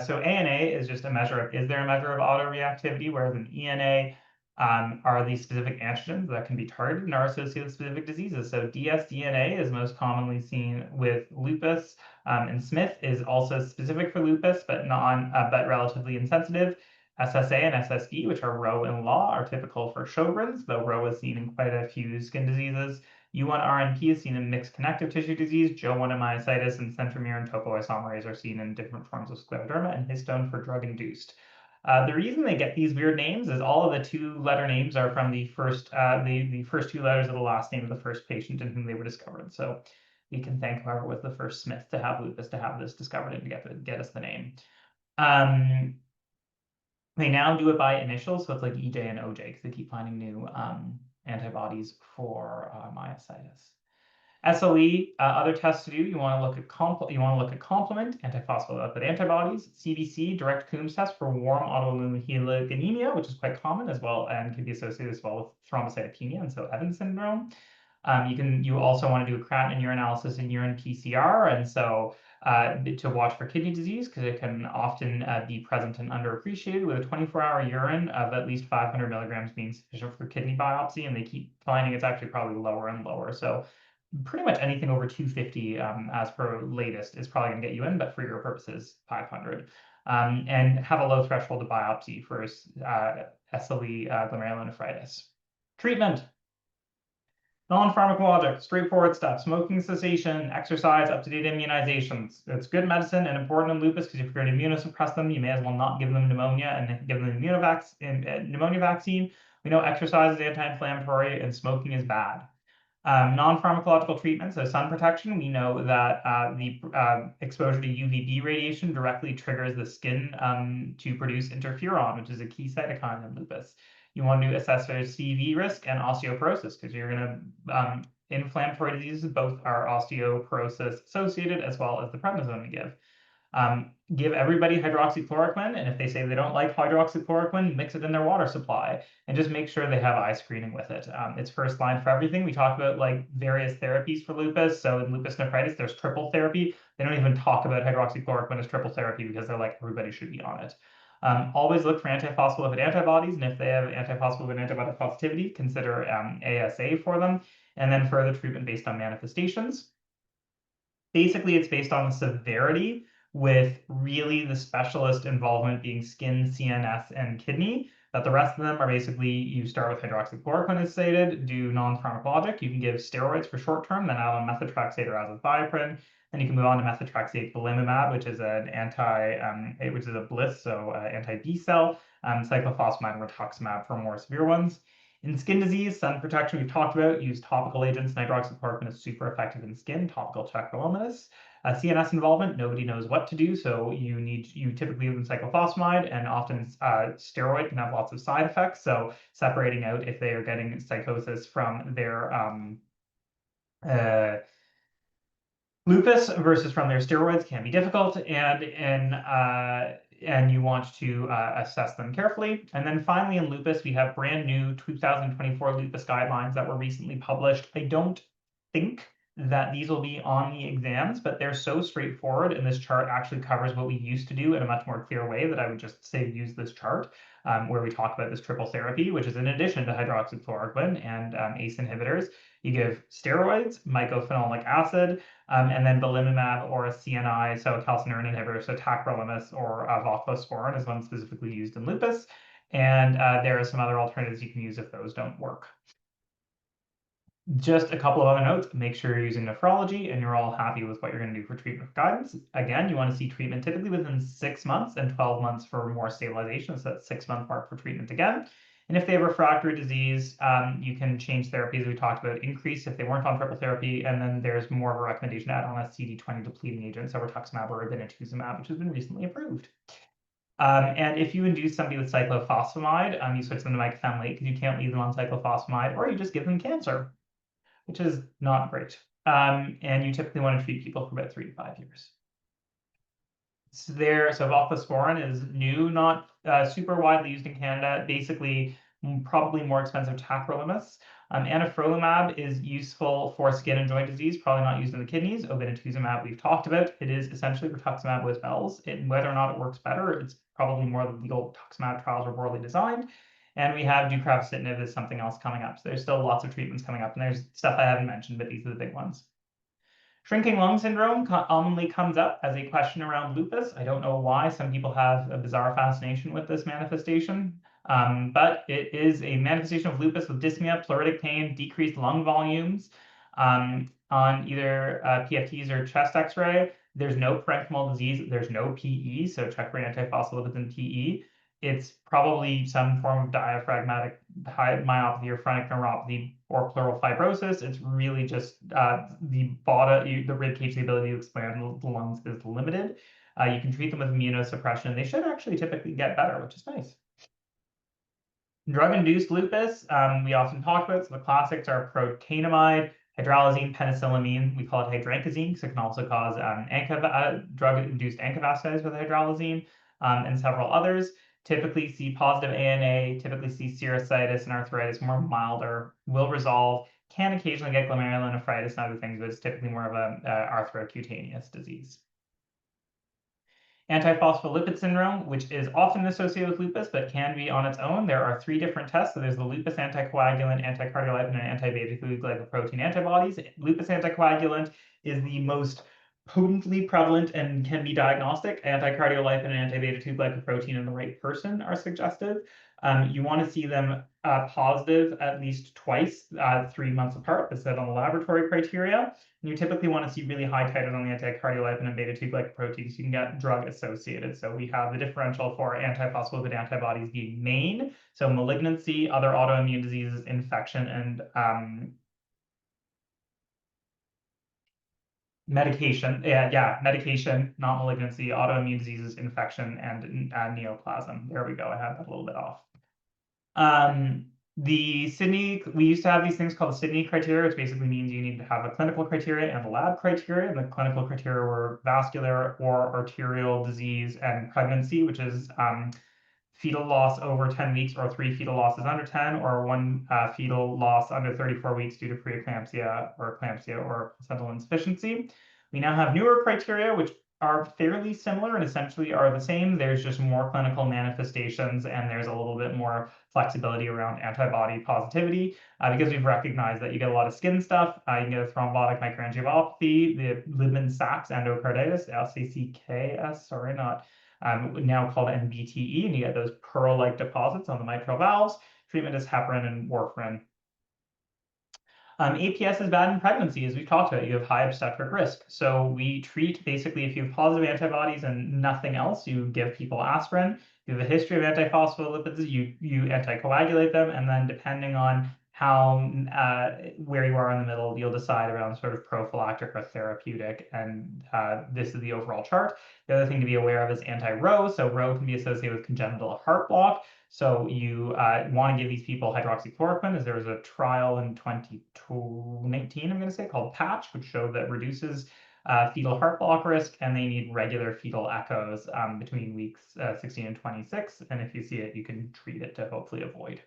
so ANA is just a measure of, is there a measure of autoreactivity, whereas an ENA are the specific antigens that can be targeted and are associated with specific diseases. So dsDNA is most commonly seen with lupus, and Smith is also specific for lupus, but but relatively insensitive. SSA and SSD, which are Rho and Law, are typical for Sjogren's, though Rho is seen in quite a few skin diseases. U1-RNP is seen in mixed connective tissue disease. Jo1 and myositis and centromere and topoisomerase are seen in different forms of scleroderma, and histone for drug-induced. The reason they get these weird names is all of the 2-letter names are from the first 2 letters of the last name of the first patient in whom they were discovered. So we can thank whoever was the first Smith to have lupus to have this discovered and to get us the name. They now do it by initials, so it's like EJ and OJ because they keep finding new antibodies for myositis. SLE, other tests to do. You want to look at complement, antiphospholipid antibodies, CBC, direct Coombs test for warm autoimmune hemolytic, which is quite common as well and can be associated as well with thrombocytopenia, and so Evans syndrome. You also want to do a creatinine urinalysis and urine PCR, and so to watch for kidney disease because it can often be present and underappreciated, with a 24-hour urine of at least 500 milligrams being sufficient for kidney biopsy, and they keep finding it's actually probably lower and lower. So pretty much anything over 250 as per latest is probably going to get you in, but for your purposes, 500. And have a low threshold to biopsy for SLE glomerulonephritis. Treatment. Non-pharmacologic, straightforward stuff. Smoking cessation, exercise, up-to-date immunizations. It's good medicine and important in lupus because if you're going to immunosuppress them, you may as well not give them pneumonia and give them pneumonia vaccine. We know exercise is anti-inflammatory and smoking is bad. Non-pharmacological treatment, so sun protection. We know that the exposure to UVB radiation directly triggers the skin to produce interferon, which is a key cytokine in lupus. You want to assess their CV risk and osteoporosis because you're going to inflammatory diseases both are osteoporosis associated as well as the prednisone we give. Give everybody hydroxychloroquine, and if they say they don't like hydroxychloroquine, mix it in their water supply and just make sure they have eye screening with it. It's first line for everything. We talk about like various therapies for lupus. So in lupus nephritis, there's triple therapy. They don't even talk about hydroxychloroquine as triple therapy because they're like, everybody should be on it. Always look for antiphospholipid antibodies, and if they have antiphospholipid antibody positivity, consider ASA for them, and then further treatment based on manifestations. Basically, it's based on the severity, with really the specialist involvement being skin, CNS, and kidney. That the rest of them are basically, you start with hydroxychloroquine as stated, do non-pharmacologic. You can give steroids for short term, then add on methotrexate or azathioprine. Then you can move on to methotrexate belimumab, which is an which is a BLyS, so anti-B cell, cyclophosphamide and rituximab for more severe ones. In skin disease, sun protection we've talked about, use topical agents, and hydroxychloroquine is super effective in skin, topical tacrolimus. CNS involvement, nobody knows what to do, so you typically use cyclophosphamide, and often steroid can have lots of side effects, so separating out if they are getting psychosis from their Lupus versus from their steroids can be difficult, and you want to assess them carefully. And then finally, in lupus, we have brand new 2024 lupus guidelines that were recently published. I don't think that these will be on the exams, but they're so straightforward, and this chart actually covers what we used to do in a much more clear way that I would just say use this chart, where we talk about this triple therapy, which is in addition to hydroxychloroquine and ACE inhibitors. You give steroids, mycophenolic acid, and then belimumab or a CNI, so a calcineurin inhibitor, so tacrolimus or voclosporin is one specifically used in lupus. And there are some other alternatives you can use if those don't work. Just a couple of other notes. Make sure you're using nephrology and you're all happy with what you're going to do for treatment guidance. Again, you want to see treatment typically within 6 months and 12 months for more stabilization. So that's 6-month mark for treatment again. And if they have refractory disease, you can change therapies. We talked about increase if they weren't on triple therapy. And then there's more of a recommendation to add on a CD20 depleting agent, so rituximab or obinutuzumab, which has been recently approved. And if you induce somebody with cyclophosphamide, you switch them to mycophenolate because you can't leave them on cyclophosphamide, or you just give them cancer, which is not great. And you typically want to treat people for about 3 to 5 years. So voclosporin is new, not super widely used in Canada. Basically, probably more expensive tacrolimus. Anifrolumab is useful for skin and joint disease, probably not used in the kidneys. Obinutuzumab we've talked about. It is essentially rituximab with bells. Whether or not it works better, it's probably more that the old rituximab trials were poorly designed. And we have deucravacitinib as something else coming up. So there's still lots of treatments coming up, and there's stuff I haven't mentioned, but these are the big ones. Shrinking lung syndrome commonly comes up as a question around lupus. I don't know why. Some people have a bizarre fascination with this manifestation, but it is a manifestation of lupus with dyspnea, pleuritic pain, decreased lung volumes on either PFTs or chest X-ray. There's no parenchymal disease. There's no PE, so check for antiphospholipids and PE. It's probably some form of diaphragmatic myopathy or phrenic neuropathy or pleural fibrosis. It's really just the rib cage, the ability to expand the lungs is limited. You can treat them with immunosuppression. They should actually typically get better, which is nice. Drug-induced lupus, we often talk about. So the classics are procainamide, hydralazine, penicillamine. We call it hydrancazine because it can also cause drug-induced ANCA-vasculitis with hydralazine, and several others. Typically see positive ANA, typically see serositis and arthritis, more milder, will resolve, can occasionally get glomerulonephritis and other things, but it's typically more of a arthrocutaneous disease. Antiphospholipid syndrome, which is often associated with lupus, but can be on its own. There are 3 different tests. So there's the lupus anticoagulant, anticardiolipin, and anti-beta-glucoprotein antibodies. Lupus anticoagulant is the most potently prevalent and can be diagnostic. Anticardiolipin and anti-beta-2-glycoprotein in the right person are suggested. You want to see them positive at least twice, 3 months apart. That's set on the laboratory criteria. And you typically want to see really high titers on the anticardiolipin and beta-2-glycoprotein so you can get drug associated. So we have the differential for antiphospholipid antibodies being main, so malignancy, other autoimmune diseases, infection, and medication. Medication, not malignancy, autoimmune diseases, infection, and neoplasm. There we go. I have that a little bit off. The Sydney, we used to have these things called the Sydney criteria, which basically means you need to have a clinical criteria and a lab criteria. And the clinical criteria were vascular or arterial disease and pregnancy, which is fetal loss over 10 weeks or 3 fetal losses under 10, or 1 fetal loss under 34 weeks due to preeclampsia or eclampsia or placental insufficiency. We now have newer criteria, which are fairly similar and essentially are the same. There's just more clinical manifestations and there's a little bit more flexibility around antibody positivity because we've recognized that you get a lot of skin stuff. You can get a thrombotic microangiopathy, the Liebman-Sachs endocarditis, LCCKS, sorry, not now called NBTE, and you get those pearl-like deposits on the mitral valves. Treatment is heparin and warfarin. APS is bad in pregnancy, as we've talked about. You have high obstetric risk. So we treat basically if you have positive antibodies and nothing else, you give people aspirin. If you have a history of antiphospholipids, you anticoagulate them, and then depending on how where you are in the middle, you'll decide around sort of prophylactic or therapeutic, and this is the overall chart. The other thing to be aware of is anti-Rho. So Rho can be associated with congenital heart block. So you want to give these people hydroxychloroquine, as there was a trial in 2019, I'm going to say, called PATCH, which showed that reduces fetal heart block risk, and they need regular fetal echoes between weeks 16 and 26. And if you see it, you can treat it to hopefully avoid.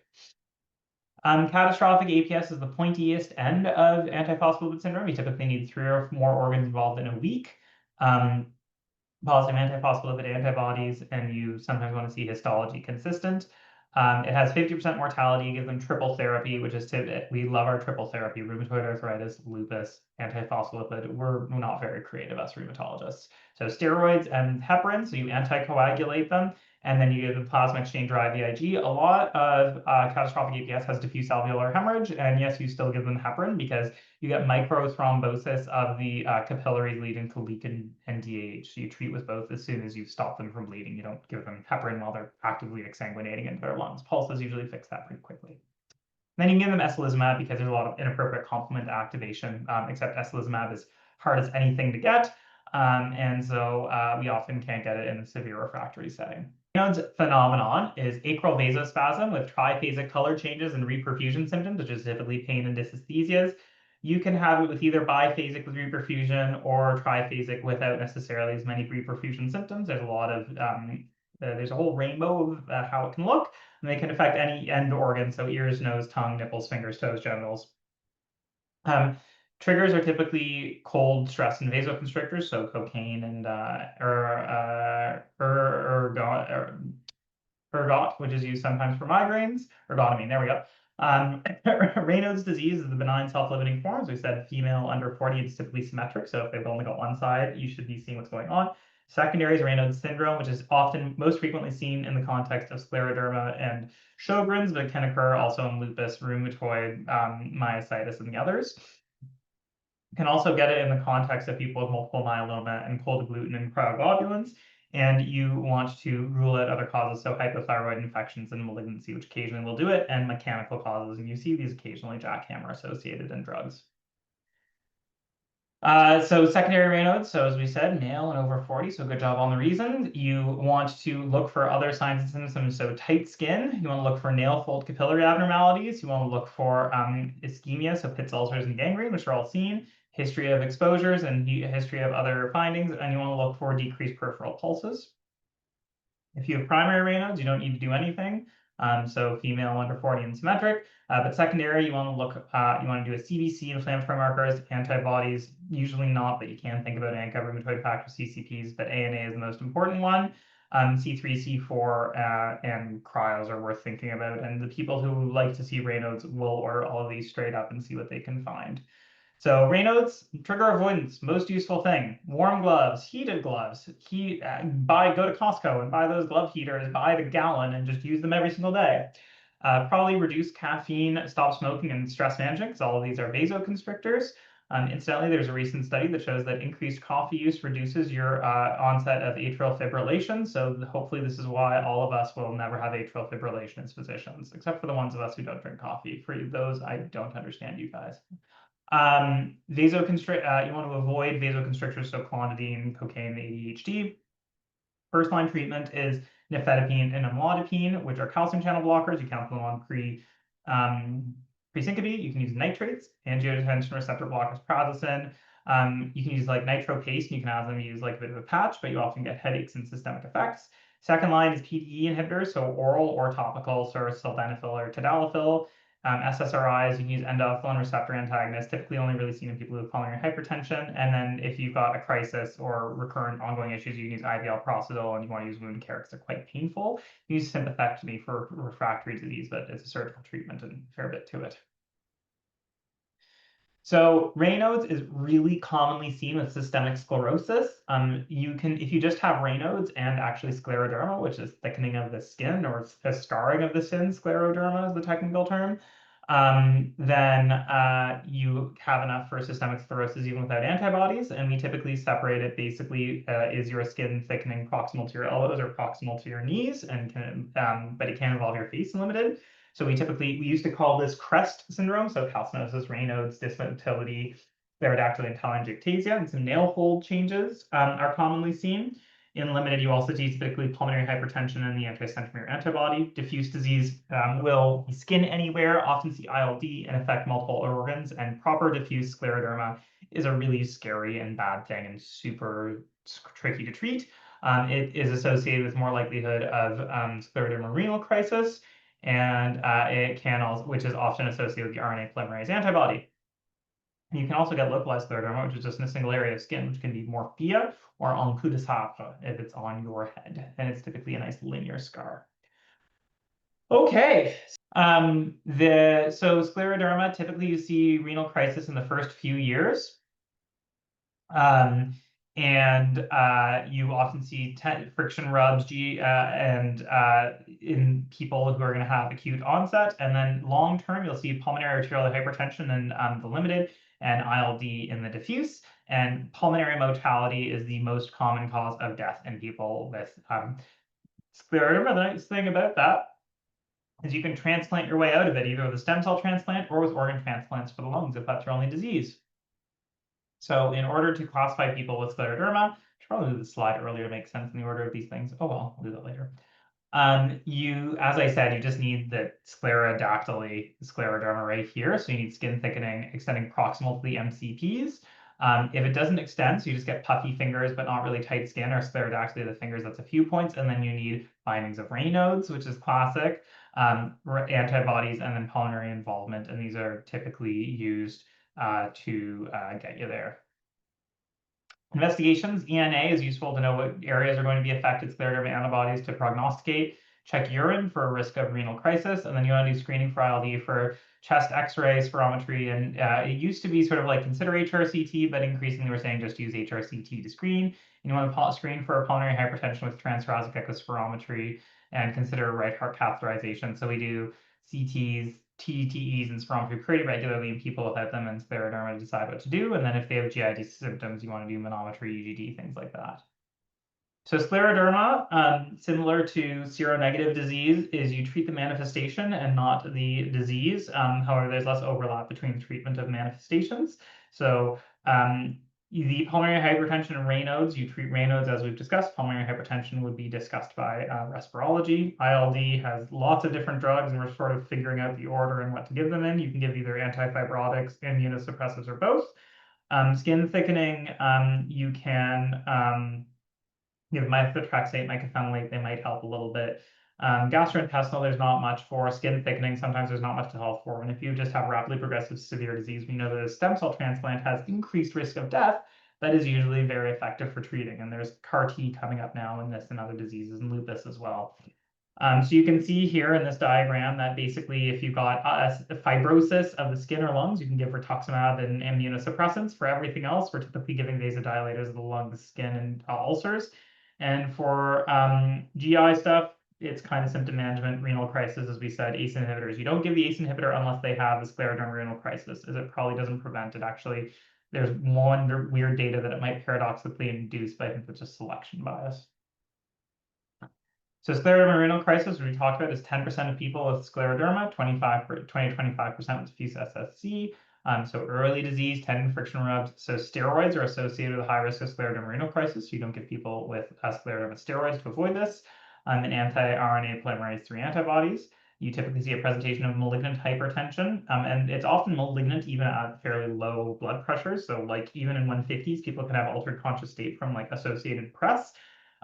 Catastrophic APS is the pointiest end of antiphospholipid syndrome. You typically need 3 or more organs involved in a week. Positive antiphospholipid antibodies, and you sometimes want to see histology consistent. It has 50% mortality. Give them triple therapy, which is we love our triple therapy: rheumatoid arthritis, lupus, antiphospholipid. We're not very creative, us rheumatologists. So steroids and heparin, so you anticoagulate them, and then you give them plasma exchange or IVIG. A lot of catastrophic APS has diffuse alveolar hemorrhage, and yes, you still give them heparin because you get microthrombosis of the capillaries leading to leak and DAH. So you treat with both as soon as you stop them from bleeding. You don't give them heparin while they're actively exsanguinating into their lungs. Pulses usually fix that pretty quickly. Then you can give them esilizumab because there's a lot of inappropriate complement activation, except esilizumab is hard as anything to get. And so we often can't get it in a severe refractory setting. Raynaud's phenomenon is acral vasospasm with triphasic color changes and reperfusion symptoms, which is typically pain and dysesthesias. You can have it with either biphasic with reperfusion or triphasic without necessarily as many reperfusion symptoms. There's a lot of there's a whole rainbow of how it can look, and they can affect any end organ, so ears, nose, tongue, nipples, fingers, toes, genitals. Triggers are typically cold, stress, and vasoconstrictors, so cocaine and ergot, which is used sometimes for migraines. Ergotamine, there we go. Raynaud's disease is the benign self-limiting form. As we said, female under 40, it's typically symmetric. So if they've only got one side, you should be seeing what's going on. Secondary is Raynaud's syndrome, which is often most frequently seen in the context of scleroderma and Sjogren's, but it can occur also in lupus, rheumatoid, myositis, and the others. You can also get it in the context of people with multiple myeloma and cold agglutinin cryoglobulins. And you want to rule out other causes, so hypothyroid infections and malignancy, which occasionally will do it, and mechanical causes. And you see these occasionally jackhammer associated in drugs. So secondary Raynaud's, so as we said, male and over 40, so good job on the reason. You want to look for other signs and symptoms, so tight skin. You want to look for nail fold capillary abnormalities. You want to look for ischemia, so Pitt's ulcers and gangrene, which are all seen. History of exposures and history of other findings, and you want to look for decreased peripheral pulses. If you have primary Raynaud's, you don't need to do anything. So female under 40 and symmetric, but secondary, you want to look, you want to do a CBC, inflammatory markers, antibodies, usually not, but you can think about anti-rheumatoid factor CCPs, but ANA is the most important one. C3, C4, and cryos are worth thinking about. And the people who like to see Raynaud's will order all of these straight up and see what they can find. So Raynaud's, trigger avoidance, most useful thing. Warm gloves, heated gloves. Go to Costco and buy those glove heaters, buy the gallon and just use them every single day. Probably reduce caffeine, stop smoking, and stress management, because all of these are vasoconstrictors. Incidentally, there's a recent study that shows that increased coffee use reduces your onset of atrial fibrillation. So hopefully this is why all of us will never have atrial fibrillation as physicians, except for the ones of us who don't drink coffee. For those, I don't understand you guys. You want to avoid vasoconstrictors, so clonidine, cocaine, ADHD. First line treatment is nifedipine and amlodipine, which are calcium channel blockers. You count them on pre-syncope. You can use nitrates, angiotensin receptor blockers, prazosin. You can use like nitropaced, and you can have them use like a bit of a patch, but you often get headaches and systemic effects. Second line is PDE inhibitors, so oral or topical, so sildenafil or tadalafil. SSRIs, you can use endothelin receptor antagonists, typically only really seen in people with pulmonary hypertension. And then if you've got a crisis or recurrent ongoing issues, you can use IV alprazolam, and you want to use wound care because they're quite painful. You use sympathectomy for refractory disease, but it's a surgical treatment and a fair bit to it. So Raynaud's is really commonly seen with systemic sclerosis. If you just have Raynaud's and actually scleroderma, which is thickening of the skin or a scarring of the skin, scleroderma is the technical term, then you have enough for systemic sclerosis even without antibodies. And we typically separate it basically, is your skin thickening proximal to your elbows or proximal to your knees, and but it can involve your face limited. So we used to call this CREST syndrome, so calcinosis, Raynaud's, dysmotility, sclerodactyly, and telangiectasia, and some nail fold changes are commonly seen. In limited, you also see typically pulmonary hypertension and the anti-centromere antibody. Diffuse disease will be skin anywhere, often see ILD and affect multiple organs, and proper diffuse scleroderma is a really scary and bad thing and super tricky to treat. It is associated with more likelihood of scleroderma renal crisis, and it can also, which is often associated with the RNA polymerase antibody. You can also get localized scleroderma, which is just in a single area of skin, which can be morphea or en coup de sabre if it's on your head, and it's typically a nice linear scar. Okay, so scleroderma, typically you see renal crisis in the first few years. And you often see friction rubs in people who are going to have acute onset. And then long term, you'll see pulmonary arterial hypertension in the limited and ILD in the diffuse. And pulmonary mortality is the most common cause of death in people with scleroderma. The nice thing about that is you can transplant your way out of it, either with a stem cell transplant or with organ transplants for the lungs, if that's your only disease. So in order to classify people with scleroderma, I should probably do the slide earlier to make sense in the order of these things. Oh, well, I'll do that later. As I said, you just need the sclerodactyly scleroderma right here. So you need skin thickening extending proximal to the MCPs. If it doesn't extend, so you just get puffy fingers but not really tight skin, or sclerodactyly the fingers, that's a few points. And then you need findings of Raynaud's, which is classic, antibodies, and then pulmonary involvement. And these are typically used to get you there. Investigations, ENA is useful to know what areas are going to be affected, scleroderma antibodies to prognosticate. Check urine for a risk of renal crisis, and then you want to do screening for ILD for chest x-ray, spirometry, and it used to be sort of like consider HRCT, but increasingly we're saying just use HRCT to screen. And you want to screen for pulmonary hypertension with transthoracic echospirometry and consider right heart catheterization. So we do CTs, TTEs, and spirometry pretty regularly in people without them, and scleroderma to decide what to do. And then if they have GI symptoms, you want to do manometry, UGD, things like that. So scleroderma, similar to seronegative disease, is you treat the manifestation and not the disease. However, there's less overlap between the treatment of manifestations. So the pulmonary hypertension and Raynaud's, you treat Raynaud's as we've discussed. Pulmonary hypertension would be discussed by respirology. ILD has lots of different drugs, and we're sort of figuring out the order and what to give them in. You can give either antifibrotics, immunosuppressives, or both. Skin thickening, you can give methotrexate, mycophenolate, they might help a little bit. Gastrointestinal, there's not much for. Skin thickening, sometimes there's not much to help for. And if you just have rapidly progressive severe disease, we know that a stem cell transplant has increased risk of death, but is usually very effective for treating. And there's CAR-T coming up now in this and other diseases, and lupus as well. So you can see here in this diagram that basically if you've got fibrosis of the skin or lungs, you can give rituximab and immunosuppressants. For everything else, we're typically giving vasodilators of the lungs, skin, and ulcers. And for GI stuff, it's kind of symptom management, renal crisis, as we said, ACE inhibitors. You don't give the ACE inhibitor unless they have the scleroderma renal crisis, as it probably doesn't prevent it. Actually, there's one weird data that it might paradoxically induce, but I think that's just selection bias. So scleroderma renal crisis, which we talked about, is 10% of people with scleroderma, 20-25% with diffuse SSC. So early disease, tendon friction rubs. So steroids are associated with high risk of scleroderma renal crisis. So you don't give people with scleroderma steroids to avoid this. And anti-RNA polymerase 3 antibodies. You typically see a presentation of malignant hypertension, and it's often malignant even at fairly low blood pressures. So like even in 150s, people can have altered conscious state from like associated press.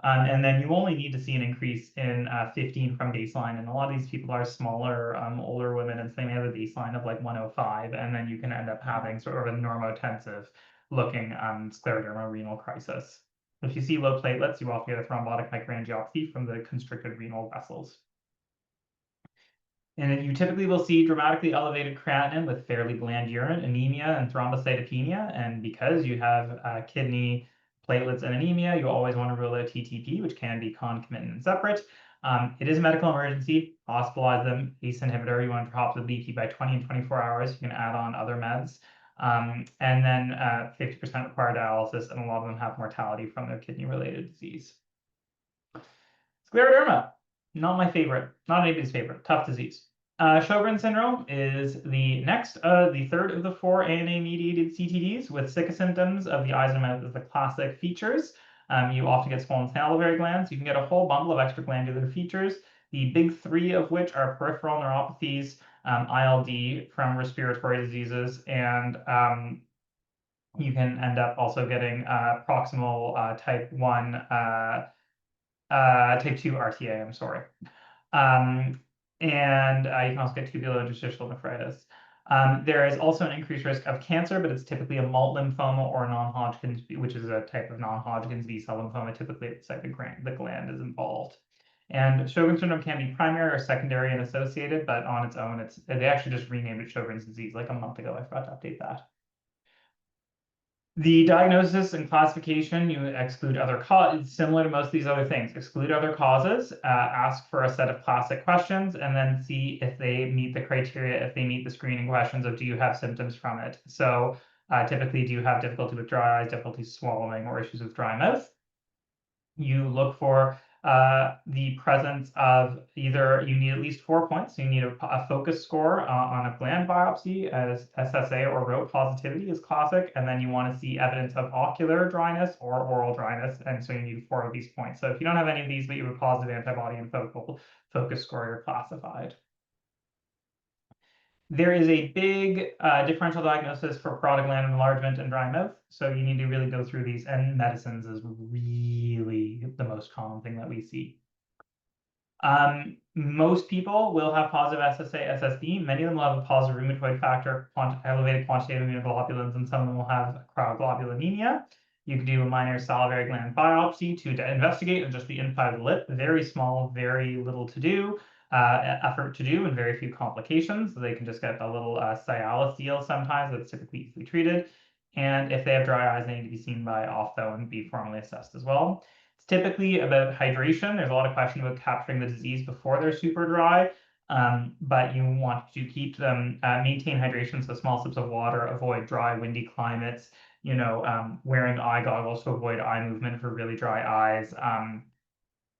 And then you only need to see an increase in 15 from baseline. And a lot of these people are smaller, older women, and so they may have a baseline of like 105. And then you can end up having sort of a normotensive looking scleroderma renal crisis. If you see low platelets, you often get a thrombotic microangiopathy from the constricted renal vessels. And you typically will see dramatically elevated creatinine with fairly bland urine, anemia, and thrombocytopenia. And because you have kidney, platelets, and anemia, you always want to rule out TTP, which can be concomitant and separate. It is a medical emergency. Hospitalize them. ACE inhibitor, you want to drop the BP by 20 and 24 hours. You can add on other meds. And then 50% require dialysis, and a lot of them have mortality from their kidney-related disease. Scleroderma, not my favorite, not anybody's favorite, tough disease. Sjogren's syndrome is the third of the four ANA-mediated CTDs with sicca symptoms of the eyes and mouth as the classic features. You often get swollen salivary glands. You can get a whole bundle of extraglandular features, the big three of which are peripheral neuropathies, ILD from respiratory diseases, and you can end up also getting proximal type 1, type 2 RTA, I'm sorry. And you can also get tubulointerstitial nephritis. There is also an increased risk of cancer, but it's typically a malt lymphoma or non-Hodgkin's, which is a type of non-Hodgkin's B-cell lymphoma. Typically, it's like the gland is involved. And Sjogren's syndrome can be primary or secondary and associated, but on its own, they actually just renamed it Sjogren's disease like a month ago. I forgot to update that. The diagnosis and classification, you exclude other causes, similar to most of these other things. Exclude other causes, ask for a set of classic questions, and then see if they meet the criteria, if they meet the screening questions of do you have symptoms from it. So typically, do you have difficulty with dry eyes, difficulty swallowing, or issues with dry mouth? You look for the presence of either you need at least 4 points. So you need a focus score on a gland biopsy as SSA or rote positivity is classic. And then you want to see evidence of ocular dryness or oral dryness. And so you need 4 of these points. So if you don't have any of these, but you have a positive antibody and focal focus score, you're classified. There is a big differential diagnosis for parotid gland enlargement and dry mouth. So you need to really go through these, and medicines is really the most common thing that we see. Most people will have positive SSA, SSD. Many of them will have a positive rheumatoid factor, elevated quantitative immunoglobulins, and some of them will have cryoglobulinemia. You can do a minor salivary gland biopsy to investigate and just the inside of the lip. Very small, very little to do. Effort to do and very few complications. So they can just get a little Cialis deal sometimes that's typically easily treated. And if they have dry eyes, they need to be seen by ophtho and be formally assessed as well. It's typically about hydration. There's a lot of question about capturing the disease before they're super dry, but you want to keep them, maintain hydration, so small sips of water, avoid dry, windy climates, wearing eye goggles to avoid eye movement for really dry eyes,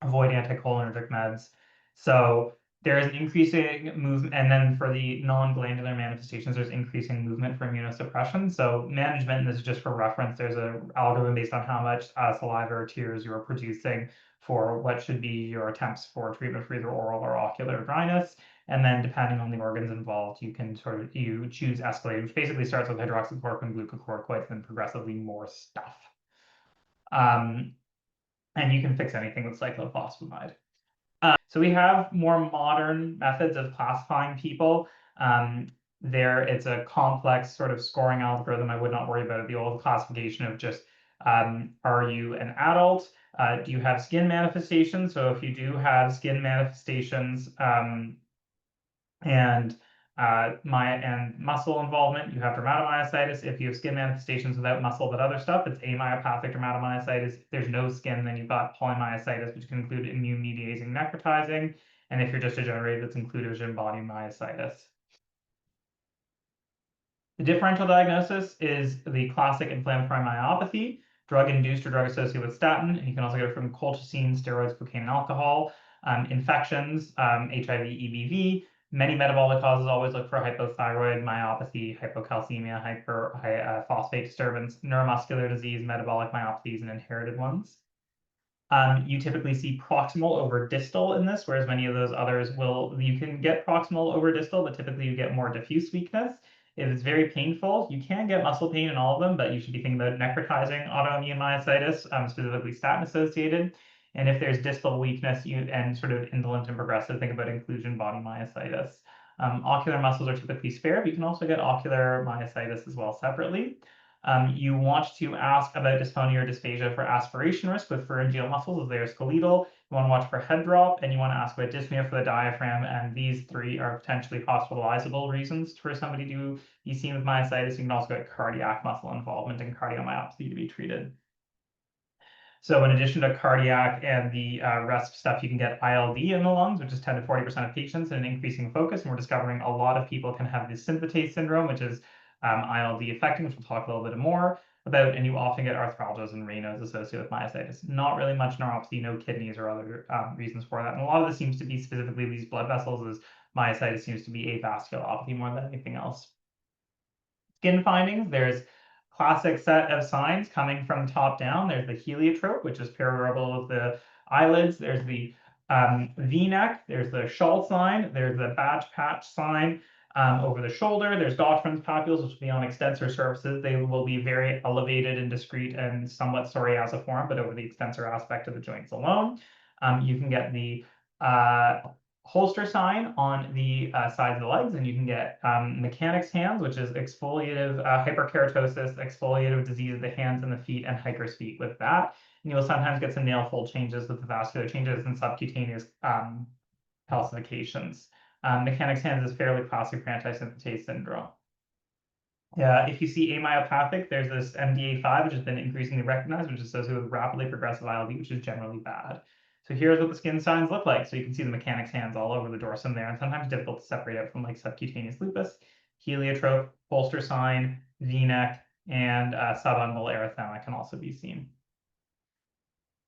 avoid anticholinergic meds. So there is an increasing movement, and then for the non-glandular manifestations, there's increasing movement for immunosuppression. So management, and this is just for reference, there's an algorithm based on how much saliva or tears you're producing for what should be your attempts for treatment for either oral or ocular dryness. And then depending on the organs involved, you can you choose escalating, which basically starts with hydroxychloroquine, glucocorticoids, and progressively more stuff. And you can fix anything with cyclophosphamide. So we have more modern methods of classifying people. It's a complex sort of scoring algorithm. I would not worry about it. The old classification of just, are you an adult? Do you have skin manifestations? So if you do have skin manifestations and muscle involvement, you have dermatomyositis. If you have skin manifestations without muscle but other stuff, it's amyopathic dermatomyositis. If there's no skin, then you've got polymyositis, which can include immune-mediating necrotizing. And if you're just degenerated, it's inclusion body myositis. The differential diagnosis is the classic inflammatory myopathy, drug-induced or drug-associated with statin. And you can also get it from colchicine, steroids, cocaine, and alcohol. Infections, HIV, EBV. Many metabolic causes always look for hypothyroid, myopathy, hypocalcemia, phosphate disturbance, neuromuscular disease, metabolic myopathies, and inherited ones. You typically see proximal over distal in this, whereas many of those others you can get proximal over distal, but typically you get more diffuse weakness. If it's very painful, you can get muscle pain in all of them, but you should be thinking about necrotizing autoimmune myositis, specifically statin associated. And if there's distal weakness and sort of indolent and progressive, think about inclusion body myositis. Ocular muscles are typically spared, but you can also get ocular myositis as well separately. You want to ask about dysphonia or dysphagia for aspiration risk with pharyngeal muscles as they are skeletal. You want to watch for head drop, and you want to ask about dyspnea for the diaphragm. And these 3 are potentially hospitalizable reasons for somebody to be seen with myositis. You can also get cardiac muscle involvement and cardiomyopathy to be treated. So in addition to cardiac and the rest stuff, you can get ILD in the lungs, which is 10 to 40% of patients, and an increasing focus. And we're discovering a lot of people can have the synthetase syndrome, which is ILD affecting, which we'll talk a little bit more about. And you often get arthralgias and Raynaud's associated with myositis. Not really much neuropathy, no kidneys or other reasons for that. And a lot of this seems to be specifically these blood vessels as myositis seems to be a vasculopathy more than anything else. Skin findings, there's classic set of signs coming from top down. There's the heliotrope, which is periorbital of the eyelids. There's the V-neck. There's the shawl sign. There's the badge patch sign over the shoulder. There's Gottfried's papules, which will be on extensor surfaces. They will be very elevated and discrete and somewhat psoriasiform, but over the extensor aspect of the joints alone. You can get the holster sign on the sides of the legs, and you can get mechanic's hands, which is exfoliative hyperkeratosis, exfoliative disease of the hands and the feet, and Hiker's feet with that. And you'll sometimes get some nail fold changes with the vascular changes and subcutaneous calcifications. Mechanic's hands is fairly classic for antisynthetase syndrome. If you see amyopathic, there's this MDA5, which has been increasingly recognized, which is associated with rapidly progressive ILD, which is generally bad. So here's what the skin signs look like. So you can see the mechanic's hands all over the dorsum there, and sometimes difficult to separate out from like subcutaneous lupus, heliotrope, holster sign, V-neck, and subungual erythema can also be seen.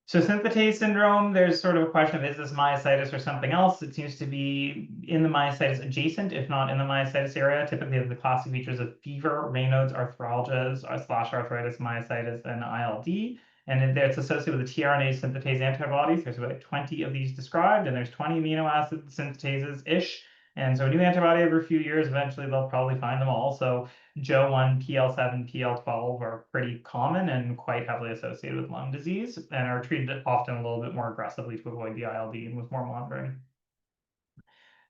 So synthetase syndrome, there's sort of a question of, is this myositis or something else? It seems to be in the myositis adjacent, if not in the myositis area. Typically have the classic features of fever, Raynaud's, arthralgias, / arthritis, myositis, and ILD. And it's associated with the tRNA synthetase antibodies. There's about 20 of these described, and there's 20 amino acid synthetases-ish. And so a new antibody every few years, eventually they'll probably find them all. So JO1, PL7, PL12 are pretty common and quite heavily associated with lung disease and are treated often a little bit more aggressively to avoid the ILD and with more monitoring.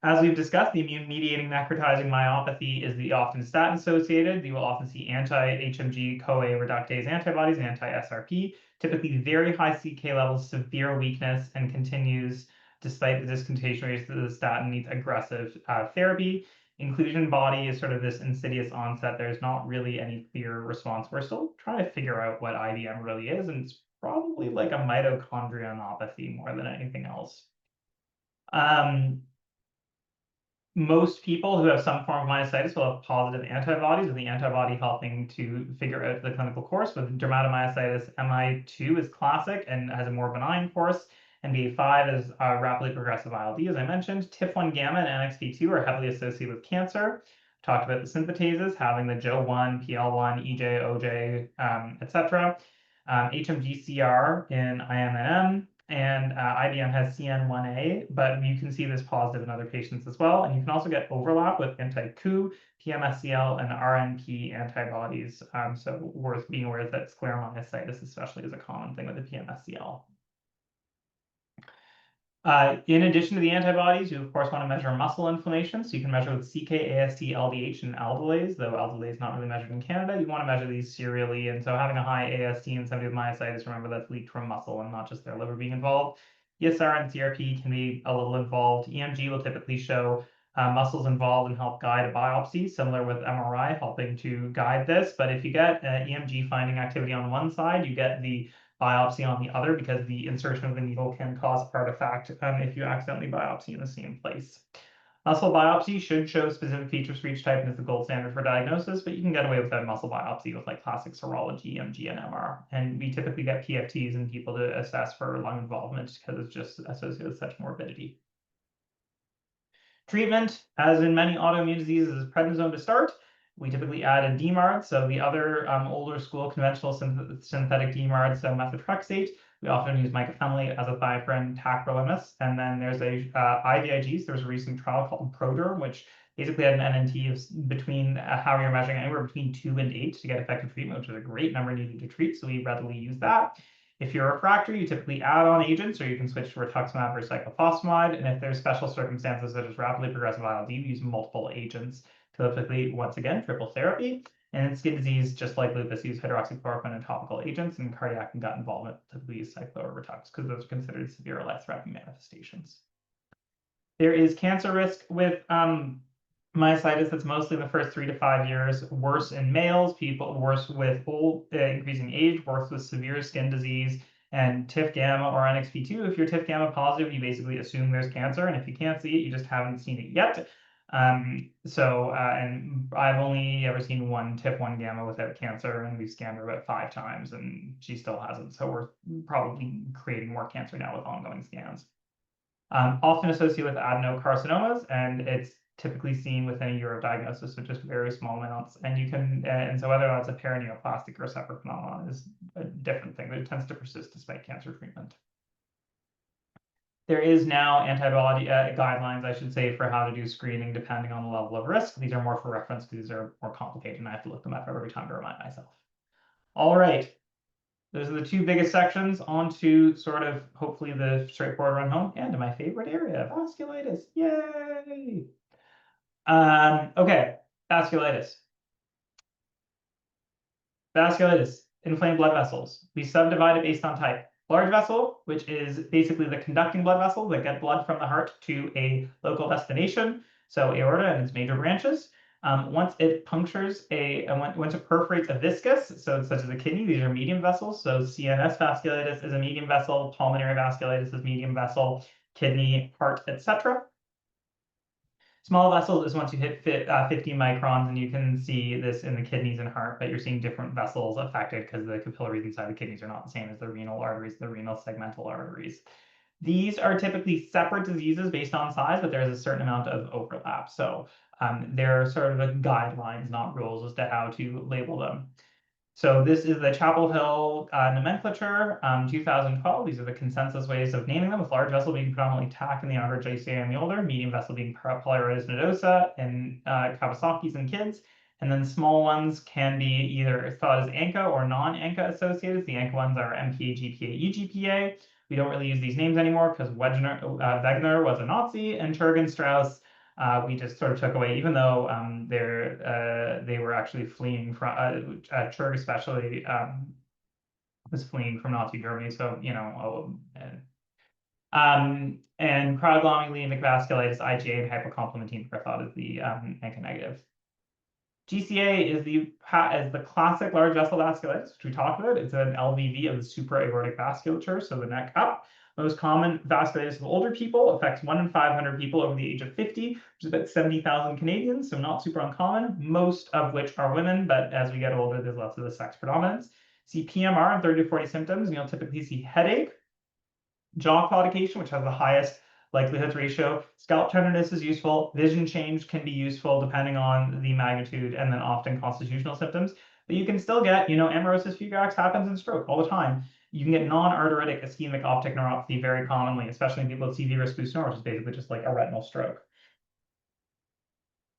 As we've discussed, the immune-mediating necrotizing myopathy is the often statin-associated. You will often see anti-HMG CoA reductase antibodies and anti-SRP, typically very high CK levels, severe weakness, and continues despite the discontinuation rates of the statin needs aggressive therapy. Inclusion body is sort of this insidious onset. There's not really any clear response. We're still trying to figure out what IBM really is, and it's probably like a mitochondriopathy more than anything else. Most people who have some form of myositis will have positive antibodies, with the antibody helping to figure out the clinical course. With dermatomyositis, MI2 is classic and has a more benign course. MDA5 is rapidly progressive ILD, as I mentioned. TIF1 gamma and NXP2 are heavily associated with cancer. Talked about the synthetases, having the JO1, PL1, EJ, OJ, etc. HMG-CR in IMNM, and IBM has CN1A, but you can see this positive in other patients as well. And you can also get overlap with anti-CoO, PMSCL, and RNP antibodies. So worth being aware that scleromyositis especially is a common thing with the PMSCL. In addition to the antibodies, you of course want to measure muscle inflammation. So you can measure with CK, AST, LDH, and aldolase, though aldolase is not really measured in Canada. You want to measure these serially. And so having a high AST in somebody with myositis, remember that's leaked from muscle and not just their liver being involved. ESR and CRP can be a little involved. EMG will typically show muscles involved and help guide a biopsy, similar with MRI helping to guide this. But if you get EMG finding activity on one side, you get the biopsy on the other, because the insertion of the needle can cause artifact if you accidentally biopsy in the same place. Muscle biopsy should show specific features for each type and is the gold standard for diagnosis, but you can get away with that muscle biopsy with like classic serology, EMG, and MR. And we typically get PFTs in people to assess for lung involvement because it's just associated with such morbidity. Treatment, as in many autoimmune diseases, is prednisone to start. We typically add a DMARD, so the other older school conventional synthetic DMARD, so methotrexate. We often use mycophenolate, azathioprine, tacrolimus, and then there's a IVIG. So there's a recent trial called ProDerm, which basically had an NNT of between how you're measuring anywhere between 2 and 8 to get effective treatment, which is a great number needed to treat. So we readily use that. If you're refractory, you typically add on agents, or you can switch to rituximab or cyclophosphamide. And if there's special circumstances such as rapidly progressive ILD, we use multiple agents. Typically, once again, triple therapy. And in skin disease, just like lupus, use hydroxychloroquine and topical agents. And cardiac and gut involvement, typically use cyclo or Ritux, because those are considered severe or life-threatening manifestations. There is cancer risk with myositis that's mostly in the first 3 to 5 years, worse in males, people worse with old increasing age, worse with severe skin disease, and TIF gamma or NXP2. If you're TIF gamma positive, you basically assume there's cancer, and if you can't see it, you just haven't seen it yet. And I've only ever seen one TIF1 gamma without cancer, and we've scanned her about 5 times, and she still hasn't. So we're probably creating more cancer now with ongoing scans. Often associated with adenocarcinomas, and it's typically seen within a year of diagnosis, so just very small amounts. And you can, and so whether that's a perineoplastic or a separate phenomenon is a different thing, but it tends to persist despite cancer treatment. There is now antibody guidelines, I should say, for how to do screening depending on the level of risk. These are more for reference because these are more complicated and I have to look them up every time to remind myself. All right. Those are the two biggest sections. On to sort of hopefully the straightforward run home and to my favorite area, vasculitis. Yay! Okay, vasculitis. Vasculitis, inflamed blood vessels. We subdivide it based on type. Large vessel, which is basically the conducting blood vessels that get blood from the heart to a local destination, so aorta and its major branches. Once it punctures once it perforates a viscus, so such as a kidney, these are medium vessels. So CNS vasculitis is a medium vessel, pulmonary vasculitis is medium vessel, kidney, heart, etc. Small vessels is once you hit 50 microns, and you can see this in the kidneys and heart, but you're seeing different vessels affected because the capillaries inside the kidneys are not the same as the renal arteries, the renal segmental arteries. These are typically separate diseases based on size, but there's a certain amount of overlap. So there are sort of guidelines, not rules, as to how to label them. So this is the Chapel Hill nomenclature, 2012. These are the consensus ways of naming them, with large vessel being predominantly TAC in the younger, JCA in the older, medium vessel being polyarteritis nodosa in Kawasaki's and kids, and then small ones can be either thought as ANCA or non-ANCA associated. The ANCA ones are MPA, GPA, EGPA. We don't really use these names anymore because Wegener was a Nazi, and Turgen Strauss we just sort of took away, even though they were actually fleeing from Churg especially was fleeing from Nazi Germany. So and cryoglomerulemic vasculitis, IgA, and hypocomplementemia are thought as the ANCA negative. GCA is the classic large vessel vasculitis, which we talked about. It's an LVV of the supraaortic vasculature, so the neck up. Most common vasculitis of older people, affects 1 in 500 people over the age of 50, which is about 70,000 Canadians, so not super uncommon, most of which are women, but as we get older, there's lots of the sex predominance. See PMR in 30 to 40 symptoms, and you'll typically see headache, jaw claudication, which has the highest likelihoods ratio. Scalp tenderness is useful. Vision change can be useful depending on the magnitude, and then often constitutional symptoms. But you can still get, amaurosis fugax happens in stroke all the time. You can get non-arteritic ischemic optic neuropathy very commonly, especially in people with CV risk boost which is basically just like a retinal stroke.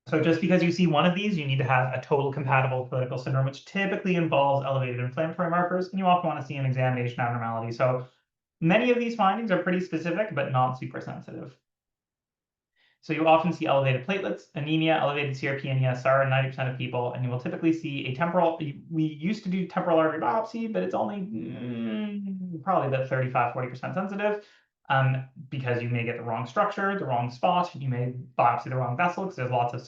So just because you see one of these, you need to have a total compatible clinical syndrome, which typically involves elevated inflammatory markers, and you often want to see an examination abnormality. So many of these findings are pretty specific, but not super sensitive. So you often see elevated platelets, anemia, elevated CRP and ESR in 90% of people, and you will typically see a temporal, we used to do temporal artery biopsy, but it's only probably about 35–40% sensitive because you may get the wrong structure, the wrong spot, you may biopsy the wrong vessel because there's lots of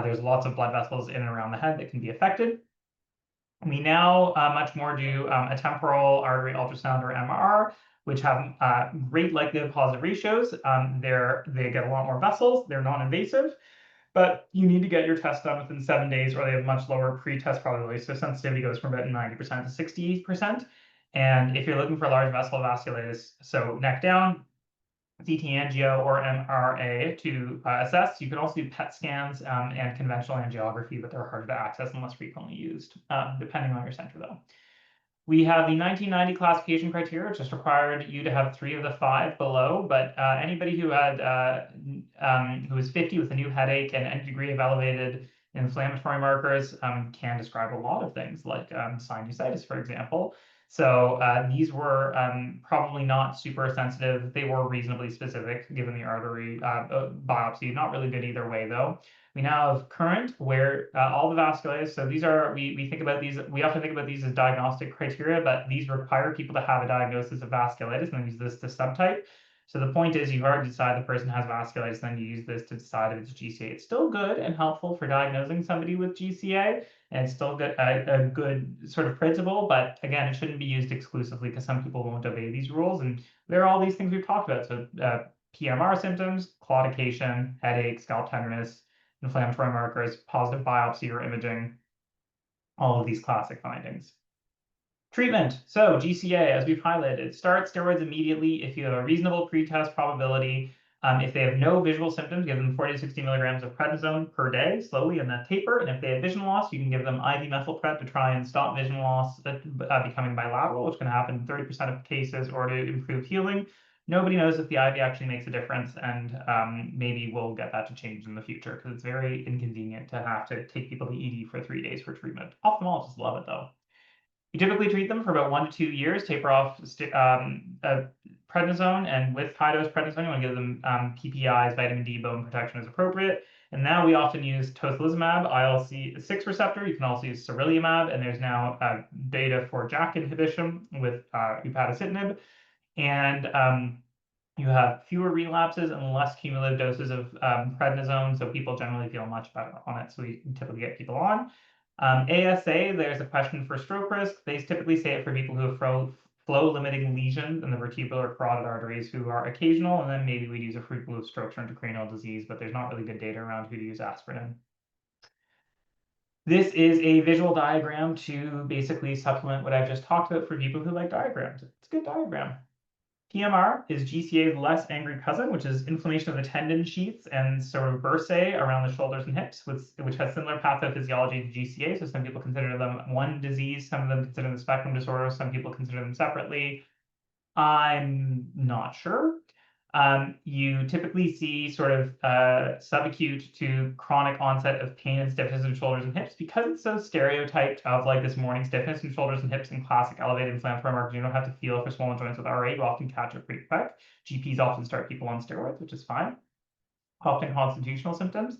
there's lots of blood vessels in and around the head that can be affected. We now much more do a temporal artery ultrasound or MR, which have great likelihood of positive ratios. They get a lot more vessels. They're non-invasive, but you need to get your test done within 7 days, or they have much lower pre-test probability. So sensitivity goes from about 90% to 68%. And if you're looking for large vessel vasculitis, so neck down, CT angio or MRA to assess. You can also do PET scans and conventional angiography, but they're harder to access and less frequently used, depending on your center, though. We have the 1990 classification criteria, which just required you to have 3 of the 5 below, but anybody who had who was 50 with a new headache and any degree of elevated inflammatory markers can describe a lot of things, like sinusitis, for example. So these were probably not super sensitive. They were reasonably specific given the artery biopsy. Not really good either way, though. We now have current, where all the vasculitis, so these are, we think about these, we often think about these as diagnostic criteria, but these require people to have a diagnosis of vasculitis, and then use this to subtype. So the point is, you've already decided the person has vasculitis, then you use this to decide if it's GCA. It's still good and helpful for diagnosing somebody with GCA, and it's still a good sort of principle, but again, it shouldn't be used exclusively because some people won't obey these rules. And there are all these things we've talked about. So PMR symptoms, claudication, headache, scalp tenderness, inflammatory markers, positive biopsy or imaging, all of these classic findings. Treatment. So GCA, as we've highlighted, start steroids immediately if you have a reasonable pretest probability. If they have no visual symptoms, give them 40 to 60 milligrams of prednisone per day, slowly, and then taper. And if they have vision loss, you can give them IV methylpred to try and stop vision loss becoming bilateral, which can happen in 30% of cases, or to improve healing. Nobody knows if the IV actually makes a difference, and maybe we'll get that to change in the future because it's very inconvenient to have to take people to ED for 3 days for treatment. Ophthalmologists love it though. You typically treat them for about 1 to 2 years, taper off prednisone, and with high-dose prednisone, you want to give them PPIs, vitamin D, bone protection as appropriate. And now we often use tocilizumab, IL-6 receptor. You can also use sarilumab, and there's now data for JAK inhibition with upadacitinib. And you have fewer relapses and less cumulative doses of prednisone, so people generally feel much better on it. So we typically get people on. ASA, there's a question for stroke risk. They typically say it for people who have flow-limiting lesions in the vertebral carotid arteries who are occasional, and then maybe we'd use it for people with strokes or intracranial disease, but there's not really good data around who to use aspirin in. This is a visual diagram to basically supplement what I've just talked about for people who like diagrams. It's a good diagram. PMR is GCA's less angry cousin, which is inflammation of the tendon sheaths and sort of bursae around the shoulders and hips, which has similar pathophysiology to GCA. So some people consider them one disease, some of them consider them spectrum disorders, some people consider them separately. I'm not sure. You typically see sort of subacute to chronic onset of pain and stiffness in shoulders and hips because it's so stereotyped of like this morning stiffness in shoulders and hips and classic elevated inflammatory markers. You don't have to feel for swollen joints with RA. You often catch it pretty quick. GPs often start people on steroids, which is fine. Often constitutional symptoms.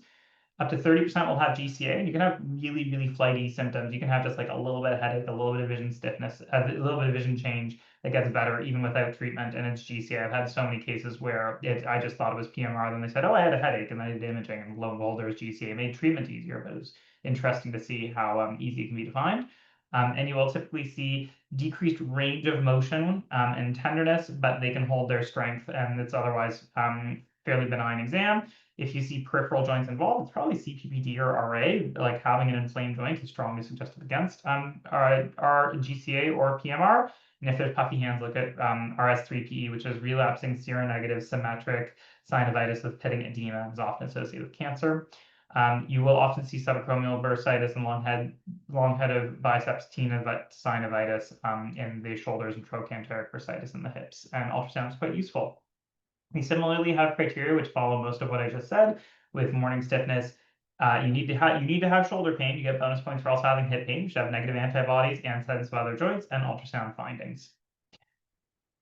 Up to 30% will have GCA, and you can have really, really flighty symptoms. You can have just like a little bit of headache, a little bit of vision stiffness, a little bit of vision change that gets better even without treatment, and it's GCA. I've had so many cases where I just thought it was PMR, then they said, oh, I had a headache, and I did imaging, and lo and behold, there was GCA. It made treatment easier, but it was interesting to see how easy it can be defined. And you will typically see decreased range of motion and tenderness, but they can hold their strength, and it's otherwise fairly benign exam. If you see peripheral joints involved, it's probably CPPD or RA, like having an inflamed joint is strongly suggested against our GCA or PMR. And if there's puffy hands, look at RS3PE, which is relapsing seronegative symmetric synovitis with pitting edema and is often associated with cancer. You will often see subacromial bursitis and long head of biceps synovitis in the shoulders and trochanteric bursitis in the hips. And ultrasound is quite useful. We similarly have criteria which follow most of what I just said. With morning stiffness, you need to have shoulder pain. You get bonus points for also having hip pain. You should have negative antibodies and sense of other joints and ultrasound findings.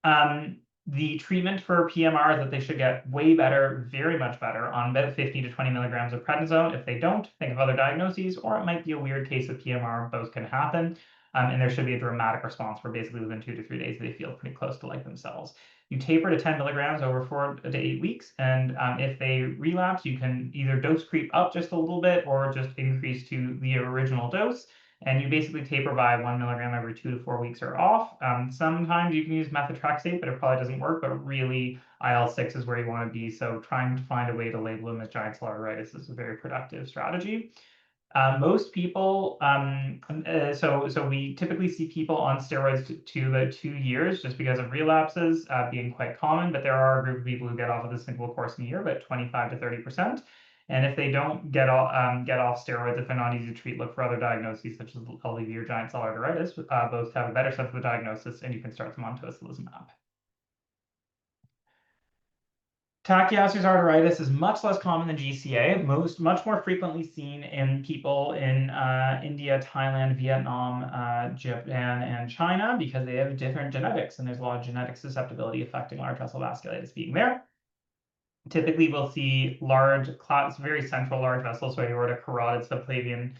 The treatment for PMR is that they should get way better, very much better, on about 50 to 20 milligrams of prednisone. If they don't, think of other diagnoses, or it might be a weird case of PMR. Both can happen. And there should be a dramatic response where basically within 2 to 3 days they feel pretty close to like themselves. You taper to 10 milligrams over 4 to 8 weeks, and if they relapse, you can either dose creep up just a little bit or just increase to the original dose. And you basically taper by 1 milligram every 2 to 4 weeks or off. Sometimes you can use methotrexate, but it probably doesn't work. But really, IL-6 is where you want to be. So trying to find a way to label them as giant cell arthritis is a very productive strategy. Most people, so we typically see people on steroids to about 2 years just because of relapses being quite common, but there are a group of people who get off of the single course in a year, about 25 to 30%. And if they don't get off steroids, if they're not easy to treat, look for other diagnoses such as LDV or giant cell arteritis. Both have a better sense of the diagnosis, and you can start them on tocilizumab. Tachyarthritis arteritis is much less common than GCA, much more frequently seen in people in India, Thailand, Vietnam, Japan, and China because they have different genetics, and there's a lot of genetic susceptibility affecting large vessel vasculitis being there. Typically, we'll see large, very central large vessels, so aortic, carotid, subclavian,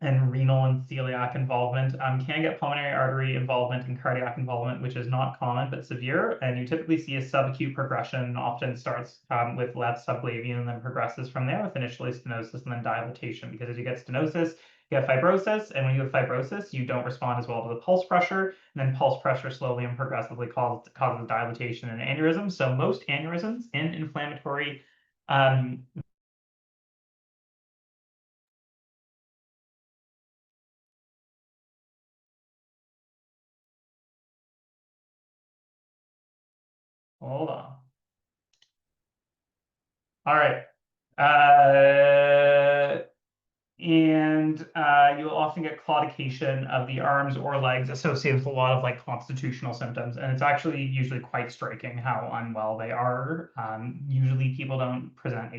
and renal and celiac involvement. Can get pulmonary artery involvement and cardiac involvement, which is not common but severe. And you typically see a subacute progression, often starts with left subclavian and then progresses from there with initially stenosis and then dilatation. Because as you get stenosis, you have fibrosis, and when you have fibrosis, you don't respond as well to the pulse pressure, and then pulse pressure slowly and progressively causes dilatation and aneurysm. So most aneurysms in inflammatory Hold on. All right. And you'll often get claudication of the arms or legs associated with a lot of like constitutional symptoms. And it's actually usually quite striking how unwell they are. Usually people don't present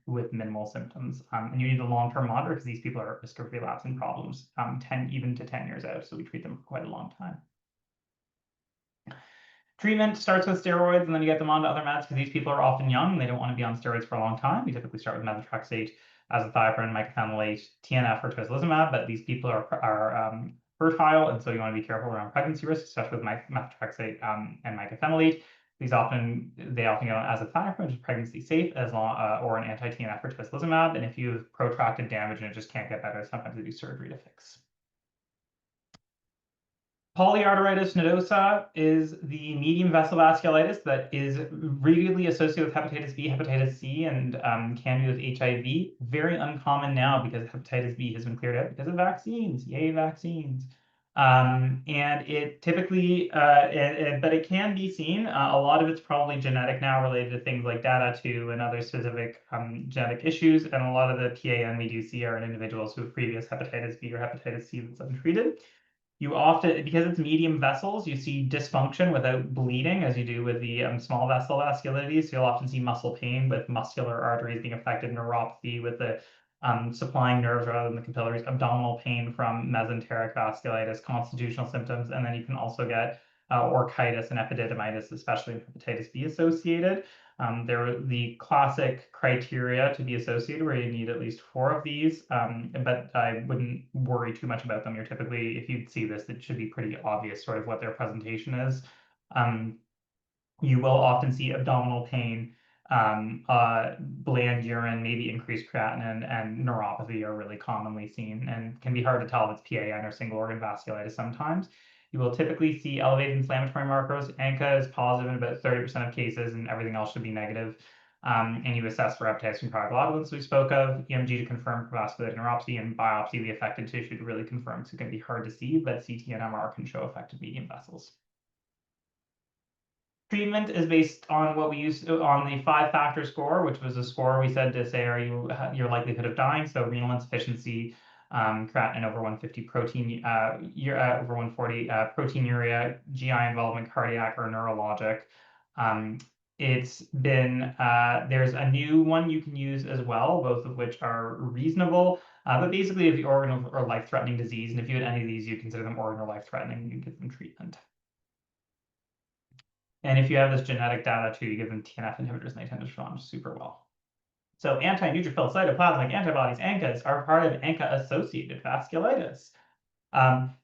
with minimal symptoms. And you need a long-term monitor because these people are at risk of relapsing problems 10 even to 10 years out. So we treat them for quite a long time. Treatment starts with steroids, and then you get them onto other meds because these people are often young and they don't want to be on steroids for a long time. We typically start with methotrexate, azathioprine, mycophenolate, TNF, or tocilizumab, but these people are fertile, and so you want to be careful around pregnancy risk, especially with methotrexate and mycophenolate. They often get on azathioprine, which is pregnancy safe, or an anti-TNF or tocilizumab. And if you have protracted damage and it just can't get better, sometimes they do surgery to fix. Polyarteritis nodosa is the medium vessel vasculitis that is regularly associated with hepatitis B, hepatitis C, and can be with HIV. Very uncommon now because hepatitis B has been cleared out because of vaccines. Yay, vaccines. And it typically, but it can be seen. A lot of it's probably genetic now related to things like DADA2 and other specific genetic issues. And a lot of the PAN we do see are in individuals who have previous hepatitis B or hepatitis C that's untreated. You often, because it's medium vessels, you see dysfunction without bleeding, as you do with the small vessel vasculitis. So you'll often see muscle pain with muscular arteries being affected, neuropathy with the supplying nerves rather than the capillaries, abdominal pain from mesenteric vasculitis, constitutional symptoms, and then you can also get orchitis and epididymitis, especially with hepatitis B associated. There are the classic criteria to be associated where you need at least 4 of these, but I wouldn't worry too much about them. You're typically, if you see this, it should be pretty obvious sort of what their presentation is. You will often see abdominal pain, bland urine, maybe increased creatinine, and neuropathy are really commonly seen and can be hard to tell if it's PAN or single organ vasculitis sometimes. You will typically see elevated inflammatory markers. ANCA is positive in about 30% of cases, and everything else should be negative. And you assess for hepatitis from prior globulins we spoke of, EMG to confirm for vascular neuropathy, and biopsy the affected tissue to really confirm. So it can be hard to see, but CT and MR can show affected medium vessels. Treatment is based on what we used on the 5-factor score, which was a score we said to say are your likelihood of dying. So renal insufficiency, creatinine over 150, protein over 140, proteinuria, GI involvement, cardiac or neurologic. It's been there's a new one you can use as well, both of which are reasonable. But basically, if the organ or life-threatening disease, and if you had any of these, you consider them organ or life-threatening, you give them treatment. And if you have this genetic data too, you give them TNF inhibitors and they tend to respond super well. So anti-neutrophil cytoplasmic antibodies, ANCAs, are part of ANCA-associated vasculitis.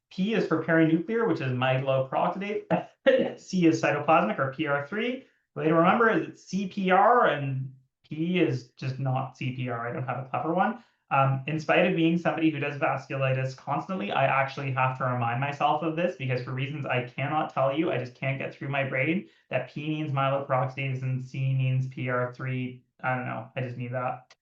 P is for perinuclear, which is myeloperoxidase. C is cytoplasmic, or PR3. The way to remember is it's CPR, and P is just not CPR. I don't have a clever one. In spite of being somebody who does vasculitis constantly, I actually have to remind myself of this because for reasons I cannot tell you, I just can't get through my brain that P means myeloperoxidase and C means PR3. I don't know. I just need that.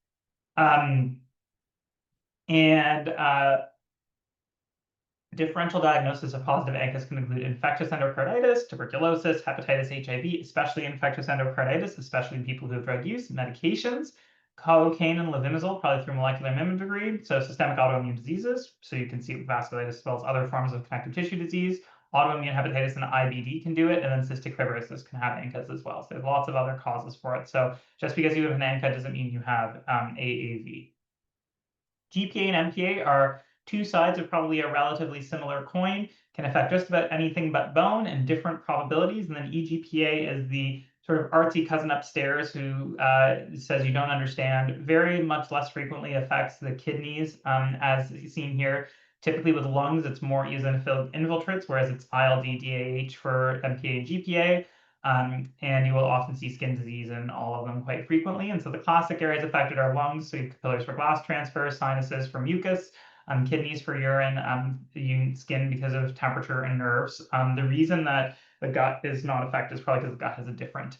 Differential diagnosis of positive ANCAs can include infectious endocarditis, tuberculosis, hepatitis, HIV, especially infectious endocarditis, especially in people who have drug use, medications, cocaine and levimazole, probably through molecular mimicry, so systemic autoimmune diseases. So you can see vasculitis as well as other forms of connective tissue disease. Autoimmune hepatitis and IBD can do it, and then cystic fibrosis can have ANCAs as well. So there's lots of other causes for it. So just because you have an ANCA doesn't mean you have AAV. GPA and MPA are 2 sides of probably a relatively similar coin, can affect just about anything but bone and different probabilities. And then EGPA is the sort of artsy cousin upstairs who says you don't understand, very much less frequently affects the kidneys, as seen here. Typically with lungs, it's more eosinophilic infiltrates, whereas it's ILD, DAH for MPA and GPA. And you will often see skin disease in all of them quite frequently. And so the classic areas affected are lungs, so you have capillaries for glass transfer, sinuses for mucus, kidneys for urine, skin because of temperature, and nerves. The reason that the gut is not affected is probably because the gut has a different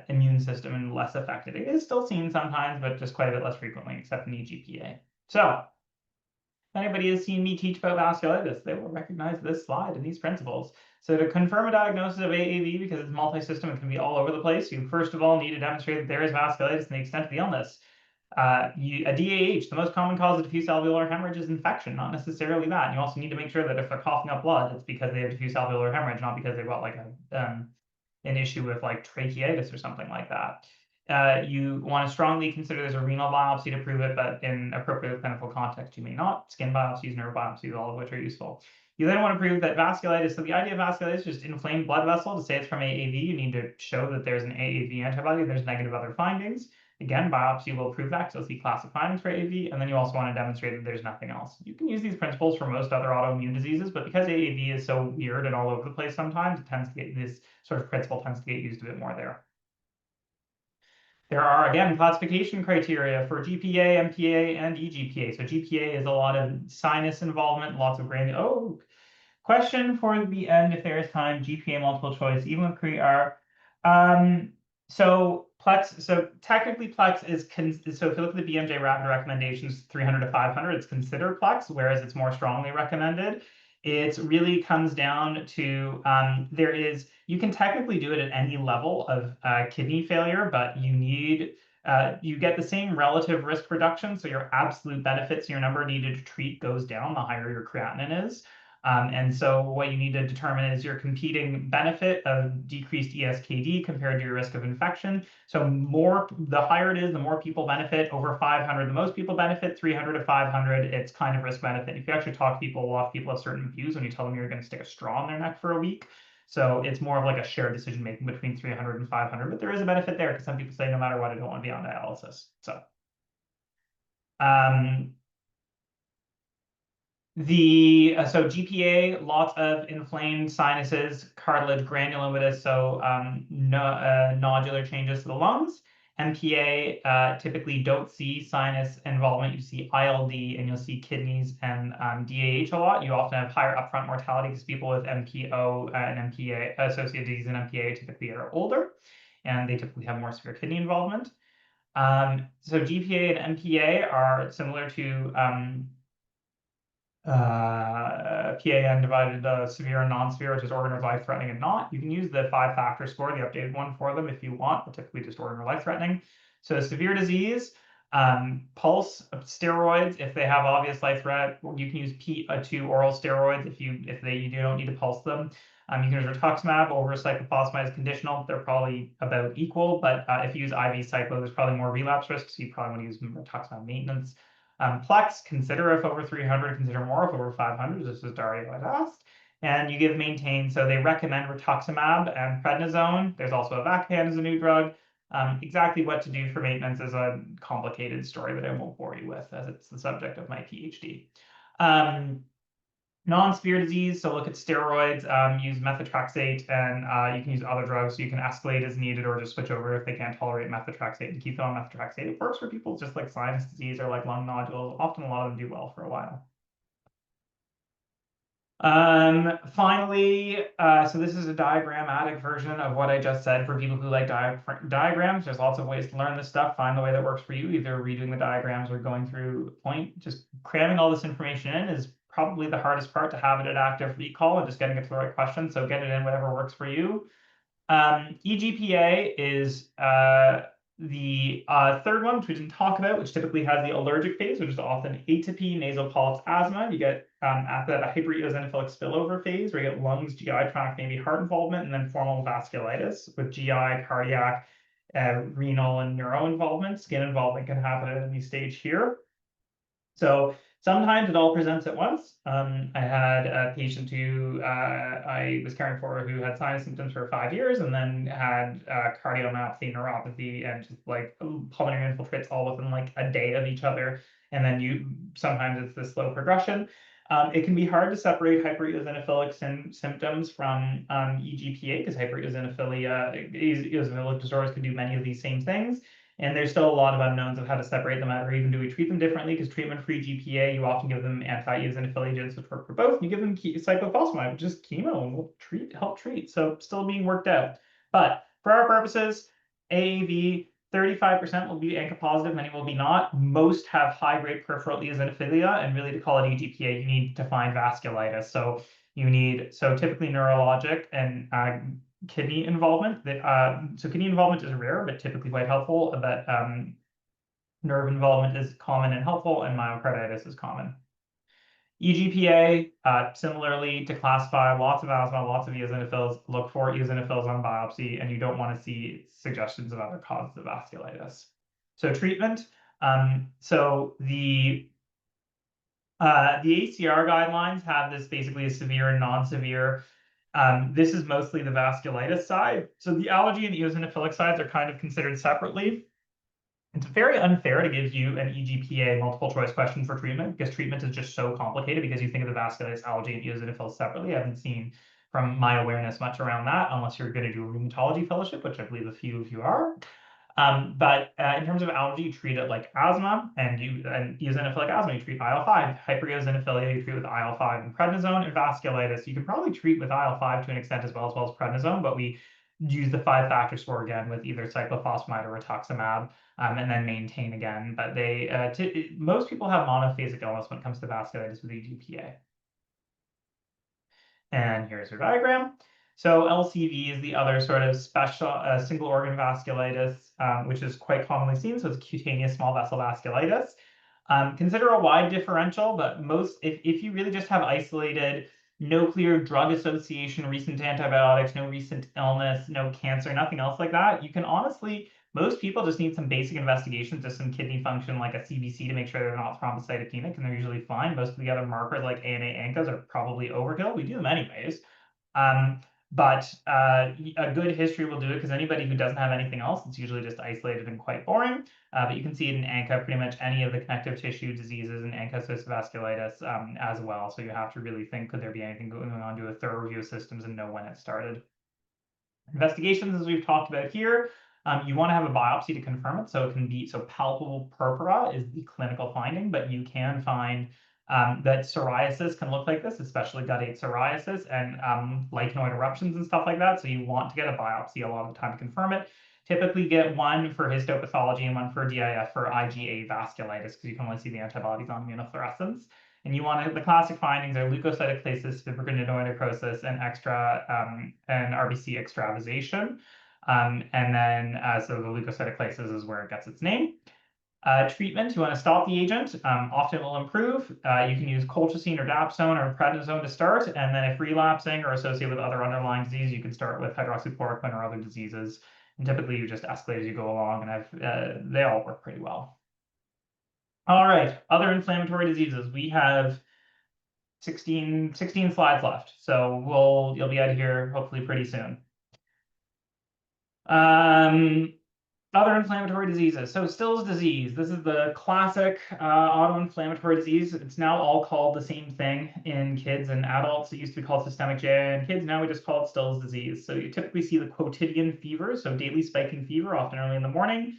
immune system and less affected. It is still seen sometimes, but just quite a bit less frequently, except in EGPA. So If anybody has seen me teach about vasculitis, they will recognize this slide and these principles. So to confirm a diagnosis of AAV, because it's multi-system, it can be all over the place, you first of all need to demonstrate that there is vasculitis and the extent of the illness. A DAH, the most common cause of diffuse alveolar hemorrhage is infection, not necessarily that. And you also need to make sure that if they're coughing up blood, it's because they have diffuse alveolar hemorrhage, not because they've got like an issue with like tracheitis or something like that. You want to strongly consider there's a renal biopsy to prove it, but in appropriate clinical context, you may not. Skin biopsies, nerve biopsies, all of which are useful. You then want to prove that vasculitis, so the idea of vasculitis is just inflamed blood vessel. To say it's from AAV, you need to show that there's an AAV antibody, there's negative other findings. Again, biopsy will prove that because you'll see classic findings for AAV, and then you also want to demonstrate that there's nothing else. You can use these principles for most other autoimmune diseases, but because AAV is so weird and all over the place sometimes, it tends to get this sort of principle tends to get used a bit more there. There are, again, classification criteria for GPA, MPA, and eGPA. So GPA is a lot of sinus involvement, lots of question for the end, if there is time, GPA multiple choice, even with CRE-R. So Plex, so technically Plex is, so if you look at the BMJ rapid recommendations, 300 to 500, it's considered Plex, whereas it's more strongly recommended. It really comes down to, you can technically do it at any level of kidney failure, but you need, you get the same relative risk reduction. So your absolute benefits, your number needed to treat goes down the higher your creatinine is. And so what you need to determine is your competing benefit of decreased ESKD compared to your risk of infection. So the higher it is, the more people benefit. Over 500, the most people benefit. 300 to 500, it's kind of risk benefit. If you actually talk to people, a lot of people have certain views when you tell them you're going to stick a straw in their neck for a week. So it's more of like a shared decision making between 300 and 500, but there is a benefit there because some people say no matter what, I don't want to be on dialysis. So so GPA, lots of inflamed sinuses, cartilage, granulomatous, so nodular changes to the lungs. MPA, typically don't see sinus involvement. You see ILD and you'll see kidneys and DAH a lot. You often have higher upfront mortality because people with MPO and MPA associated disease and MPA typically are older, and they typically have more severe kidney involvement. So GPA and MPA are similar to PAN divided severe and non-severe, which is organ or life-threatening and not. You can use the 5-factor score, the updated one for them if you want, but typically just organ or life-threatening. So severe disease, pulse, steroids, if they have obvious life threat, you can use P2 oral steroids if you don't need to pulse them. You can use rituximab over cyclophosphamide is conditional. They're probably about equal, but if you use IV cyclo, there's probably more relapse risk, so you probably want to use rituximab maintenance. Plex, consider if over 300, consider more if over 500. This is Dario had asked. And you give maintain. So they recommend rituximab and prednisone. There's also Avacopan as a new drug. Exactly what to do for maintenance is a complicated story that I won't bore you with, as it's the subject of my PhD. Non-severe disease, so look at steroids, use methotrexate, and you can use other drugs. So you can escalate as needed or just switch over if they can't tolerate methotrexate and keep them on methotrexate. It works for people just like sinus disease or like lung nodules. Often a lot of them do well for a while. Finally, so this is a diagrammatic version of what I just said for people who like diagrams. There's lots of ways to learn this stuff. Find the way that works for you, either redoing the diagrams or going through point. Just cramming all this information in is probably the hardest part, to have it at active recall and just getting it to the right question. So get it in whatever works for you. eGPA is the third one, which we didn't talk about, which typically has the allergic phase, which is often atopy, nasal polyps, asthma. You get after that a hypereosinophilic spillover phase, where you get lungs, GI tract, maybe heart involvement, and then formal vasculitis with GI, cardiac, renal, and neuro involvement. Skin involvement can happen at any stage here. So sometimes it all presents at once. I had a patient who I was caring for who had sinus symptoms for 5 years and then had cardiomyopathy, neuropathy, and just like pulmonary infiltrates all within like a day of each other. And then sometimes it's this slow progression. It can be hard to separate hypereosinophilic symptoms from eGPA because eosinophilic disorders can do many of these same things. And there's still a lot of unknowns of how to separate them out, or even do we treat them differently? Because treatment-free GPA, you often give them anti-eosinophil agents, which work for both. And you give them cyclophosphamide, which is chemo, and will help treat. So still being worked out. But for our purposes, AAV, 35% will be ANCA positive, many will be not. Most have high-grade peripheral eosinophilia, and really to call it EGPA, you need to find vasculitis. So typically neurologic and kidney involvement. So kidney involvement is rare, but typically quite helpful. But nerve involvement is common and helpful, and myocarditis is common. EGPA, similarly to classify, lots of asthma, lots of eosinophils. Look for eosinophils on biopsy, and you don't want to see suggestions of other causes of vasculitis. So treatment. So the ACR guidelines have this basically a severe and non-severe. This is mostly the vasculitis side. So the allergy and eosinophilic sides are kind of considered separately. It's very unfair to give you an EGPA multiple choice question for treatment because treatment is just so complicated because you think of the vasculitis, allergy, and eosinophils separately. I haven't seen from my awareness much around that unless you're going to do a rheumatology fellowship, which I believe a few of you are. But in terms of allergy, you treat it like asthma, and eosinophilic asthma, you treat IL-5. Hypereosinophilia, you treat with IL-5 and prednisone. And vasculitis, you can probably treat with IL-5 to an extent as well as prednisone, but we use the 5-factor score again with either cyclophosphamide or rituximab, and then maintain again. But most people have monophasic illness when it comes to vasculitis with EGPA. And here's your diagram. So LCV is the other sort of special single organ vasculitis, which is quite commonly seen. So it's cutaneous small vessel vasculitis. Consider a wide differential, but if you really just have isolated, no clear drug association, recent antibiotics, no recent illness, no cancer, nothing else like that, you can honestly, most people just need some basic investigations, just some kidney function like a CBC to make sure they're not thrombocytopenic, and they're usually fine. Most of the other markers like ANA, ANCAs are probably overkill. We do them anyways. But a good history will do it because anybody who doesn't have anything else, it's usually just isolated and quite boring. But you can see it in ANCA, pretty much any of the connective tissue diseases and ANCA-associated vasculitis as well. So you have to really think, could there be anything going on, do a thorough review of systems and know when it started. Investigations, as we've talked about here, you want to have a biopsy to confirm it. So it can be, so palpable purpura is the clinical finding, but you can find that psoriasis can look like this, especially guttate psoriasis and lichenoid eruptions and stuff like that. So you want to get a biopsy a lot of the time to confirm it. Typically get one for histopathology and one for DIF for IgA vasculitis because you can only see the antibodies on immunofluorescence. And you want to, the classic findings are leukocytosis, fibrinoid necrosis, and and RBC extravasation. And then, so the leukocytosis is where it gets its name. Treatment, you want to stop the agent. Often it will improve. You can use colchicine or dapsone or prednisone to start, and then if relapsing or associated with other underlying disease, you can start with hydroxychloroquine or other diseases. And typically, you just escalate as you go along, and they all work pretty well. All right, other inflammatory diseases. We have 16 slides left, so you'll be out of here hopefully pretty soon. Other inflammatory diseases. So Still's disease. This is the classic autoinflammatory disease. It's now all called the same thing in kids and adults. It used to be called systemic GI in kids. Now we just call it Still's disease. So you typically see the quotidian fever, so daily spiking fever, often early in the morning.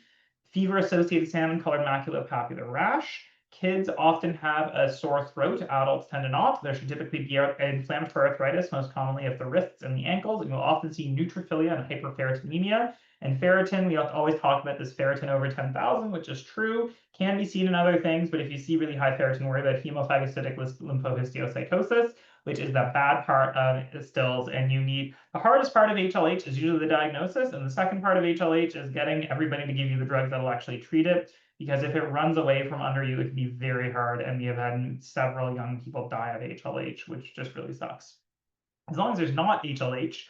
Fever-associated salmon-colored maculopapular rash. Kids often have a sore throat. Adults tend to not. There should typically be inflammatory arthritis, most commonly of the wrists and the ankles. And you'll often see neutrophilia and hyperferritinemia. And ferritin, we always talk about this ferritin over 10,000, which is true, can be seen in other things, but if you see really high ferritin, worry about hemophagocytic lymphohistiocytosis, which is the bad part of Still's. And the hardest part of HLH is usually the diagnosis, and the second part of HLH is getting everybody to give you the drugs that'll actually treat it, because if it runs away from under you, it can be very hard, and we have had several young people die of HLH, which just really sucks. As long as there's not HLH,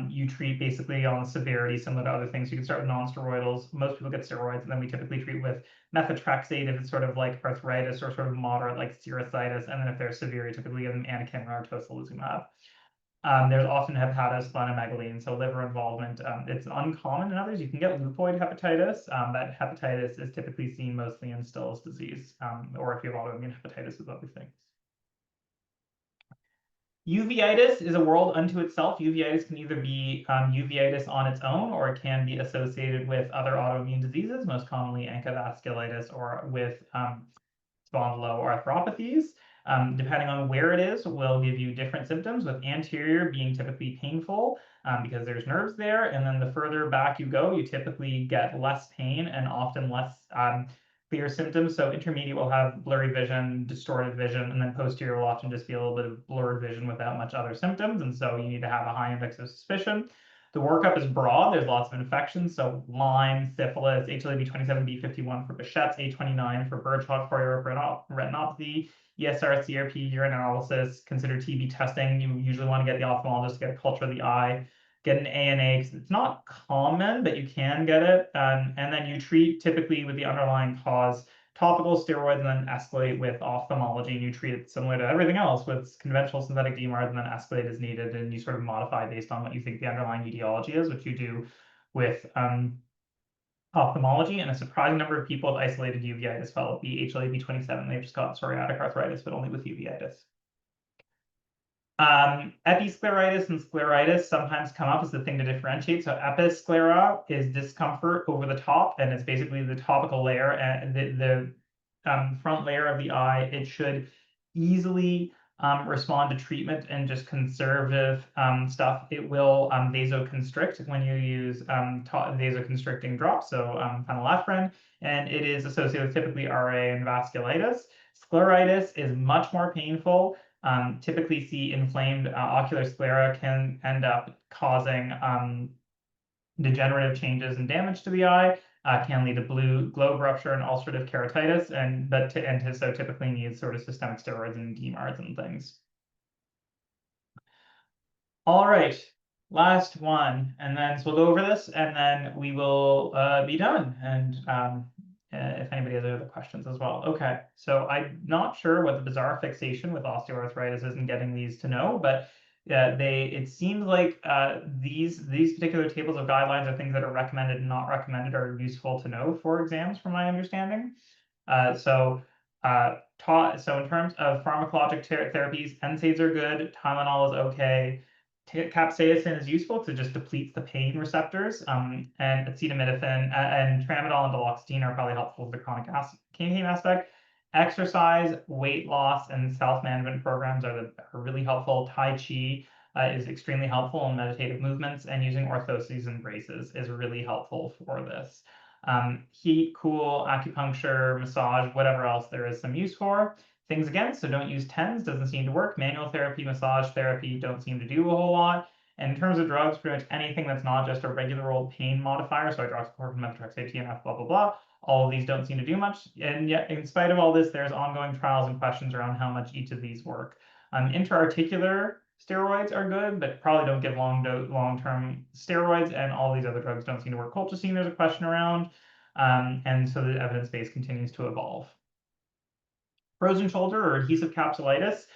you treat basically on severity similar to other things. You can start with non-steroidals. Most people get steroids, and then we typically treat with methotrexate if it's sort of like arthritis or sort of moderate like serositis. And then if they're severe, you typically give them anakinra or tocilizumab. There's often hepatosplenomegaly, and so liver involvement. It's uncommon in others. You can get leukoid hepatitis. That hepatitis is typically seen mostly in Still's disease, or if you have autoimmune hepatitis with other things. Uveitis is a world unto itself. Uveitis can either be uveitis on its own, or it can be associated with other autoimmune diseases, most commonly ANCA vasculitis, or with spondyloarthropathies. Depending on where it is, will give you different symptoms, with anterior being typically painful because there's nerves there. And then the further back you go, you typically get less pain and often less clear symptoms. So intermediate will have blurry vision, distorted vision, and then posterior will often just be a little bit of blurred vision without much other symptoms. And so you need to have a high index of suspicion. The workup is broad. There's lots of infections. So Lyme, syphilis, HLA-B27B51 for Behçet's, A29 for Birch-Hawk retinopathy, ESR, CRP, urine analysis, consider TB testing. You usually want to get the ophthalmologist to get a culture of the eye, get an ANA, because it's not common, but you can get it. And then you treat typically with the underlying cause, topical steroids, and then escalate with ophthalmology. And you treat it similar to everything else with conventional synthetic DMARDs, and then escalate as needed. And you sort of modify based on what you think the underlying etiology is, which you do with ophthalmology. And a surprising number of people with isolated uveitis develop HLA-B27. They've just got psoriatic arthritis, but only with uveitis. Episcleritis and scleritis sometimes come up as the thing to differentiate. So episclera is discomfort over the top, and it's basically the topical layer and the front layer of the eye. It should easily respond to treatment and just conservative stuff. It will vasoconstrict when you use vasoconstricting drops, so phenylephrine, and it is associated with typically RA and vasculitis. Scleritis is much more painful. Typically see inflamed ocular sclera can end up causing degenerative changes and damage to the eye, can lead to blue globe rupture and ulcerative keratitis, so typically needs sort of systemic steroids and DMARDs and things. All right, last one, and then so we'll go over this, and then we will be done. And if anybody has other questions as well. Okay, so I'm not sure what the bizarre fixation with osteoarthritis is in getting these to know, but it seems like these particular tables of guidelines are things that are recommended and not recommended are useful to know for exams, from my understanding. So in terms of pharmacologic therapies, NSAIDs are good, Tylenol is okay. Capsaicin is useful because it just depletes the pain receptors, and acetaminophen and tramadol and duloxetine are probably helpful for the chronic pain aspect. Exercise, weight loss, and self-management programs are really helpful. Tai Chi is extremely helpful in meditative movements, and using orthoses and braces is really helpful for this. Heat, cool, acupuncture, massage, whatever else there is some use for. Things against, so don't use TENS, doesn't seem to work. Manual therapy, massage therapy don't seem to do a whole lot. And in terms of drugs, pretty much anything that's not just a regular old pain modifier, so hydroxychloroquine, methotrexate, TNF, blah, blah, blah, all of these don't seem to do much. And yet, in spite of all this, there's ongoing trials and questions around how much each of these work. Intra-articular steroids are good, but probably don't give long-term steroids, and all these other drugs don't seem to work. Colchicine, there's a question around, and so the evidence base continues to evolve. Frozen shoulder or adhesive capsulitis,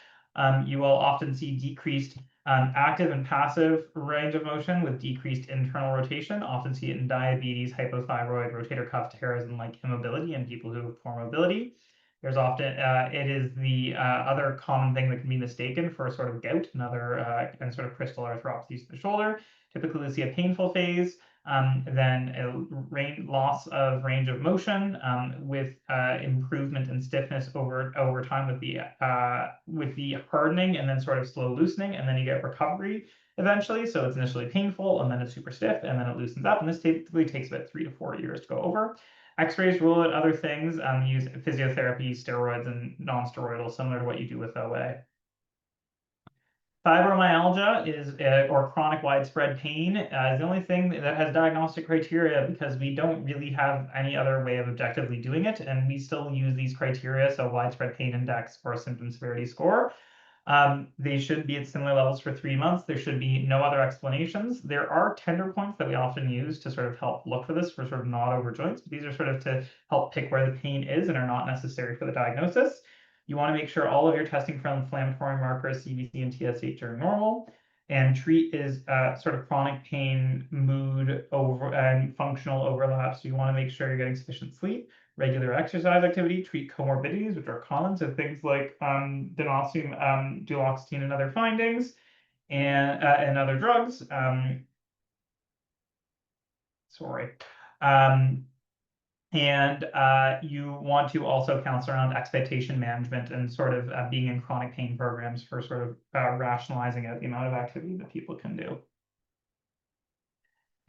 you will often see decreased active and passive range of motion with decreased internal rotation. Often see it in diabetes, hypothyroid, rotator cuff tears, and like immobility in people who have poor mobility. There's often it is the other common thing that can be mistaken for sort of gout and other and sort of crystal arthropathies of the shoulder. Typically, we see a painful phase. Then a loss of range of motion with improvement in stiffness over time with the hardening and then sort of slow loosening, and then you get recovery eventually. So it's initially painful, and then it's super stiff, and then it loosens up. And this typically takes about 3 to 4 years to go over. X-rays rule out other things. Use physiotherapy, steroids, and non-steroidal, similar to what you do with OA. Fibromyalgia is, or chronic widespread pain, is the only thing that has diagnostic criteria because we don't really have any other way of objectively doing it, and we still use these criteria, so widespread pain index or symptom severity score. They should be at similar levels for 3 months. There should be no other explanations. There are tender points that we often use to sort of help look for this for sort of nod over joints, but these are sort of to help pick where the pain is and are not necessary for the diagnosis. You want to make sure all of your testing for inflammatory markers, CBC and TSH, are normal. And treat is sort of chronic pain, mood, and functional overlap. So you want to make sure you're getting sufficient sleep, regular exercise activity, treat comorbidities, which are common. So things like duloxetine and other findings, and other drugs. And you want to also counsel around expectation management and sort of being in chronic pain programs for sort of rationalizing out the amount of activity that people can do.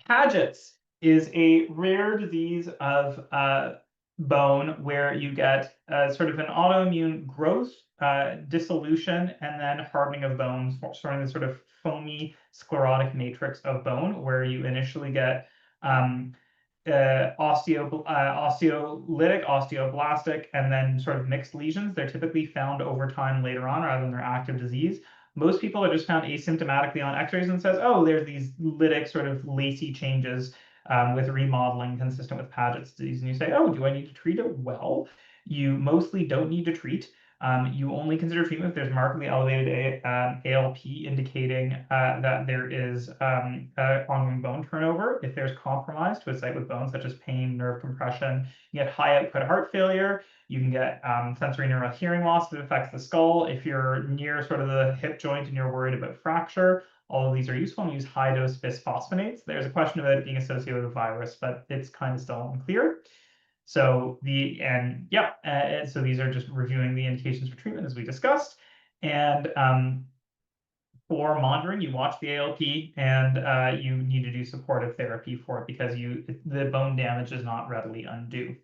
Paget's is a rare disease of bone where you get sort of an autoimmune growth, dissolution, and then hardening of bones, forming this sort of foamy sclerotic matrix of bone, where you initially get osteolytic, osteoblastic, and then sort of mixed lesions. They're typically found over time later on rather than their active disease. Most people are just found asymptomatically on x-rays and says, oh, there's these lytic sort of lacy changes with remodeling consistent with Paget's disease. And you say, oh, do I need to treat it? Well, you mostly don't need to treat. You only consider treatment if there's markedly elevated ALP, indicating that there is ongoing bone turnover. If there's compromise to a site with bone, such as pain, nerve compression, you get high output heart failure. You can get sensory neural hearing loss that affects the skull. If you're near sort of the hip joint and you're worried about fracture, all of these are useful, and use high-dose bisphosphonates. There's a question about it being associated with a virus, but it's kind of still unclear. So so these are just reviewing the indications for treatment as we discussed. And for monitoring, you watch the ALP, and you need to do supportive therapy for it because the bone damage is not readily undue.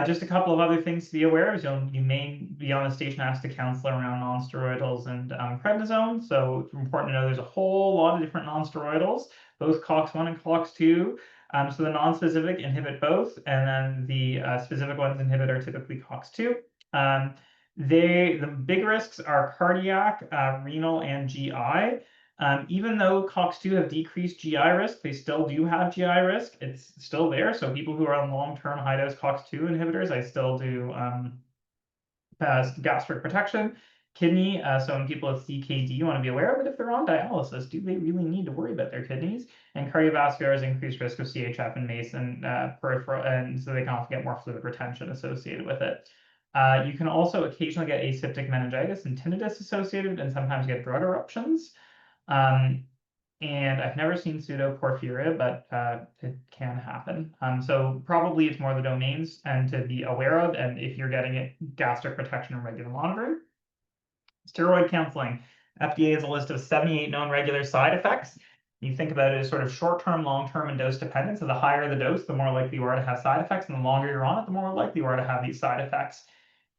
Just a couple of other things to be aware of. You may be on a station asked to counsel around nonsteroidals and prednisone. So it's important to know there's a whole lot of different nonsteroidals, both COX-1 and COX-2. So the non-specific inhibit both, and then the specific ones inhibit are typically COX-2. The big risks are cardiac, renal, and GI. Even though COX-2 have decreased GI risk, they still do have GI risk. It's still there. So people who are on long-term high-dose COX-2 inhibitors, I still do gastric protection. Kidney, so when people with CKD, you want to be aware of it. If they're on dialysis, do they really need to worry about their kidneys? And cardiovascular has increased risk of CHF and MACE and peripheral, and so they can often get more fluid retention associated with it. You can also occasionally get aseptic meningitis and tinnitus associated, and sometimes get drug eruptions. And I've never seen pseudoporphyria, but it can happen. So probably it's more the domains and to be aware of, and if you're getting it, gastric protection and regular monitoring. Steroid counseling. FDA has a list of 78 known regular side effects. You think about it as sort of short-term, long-term, and dose dependent. So the higher the dose, the more likely you are to have side effects, and the longer you're on it, the more likely you are to have these side effects.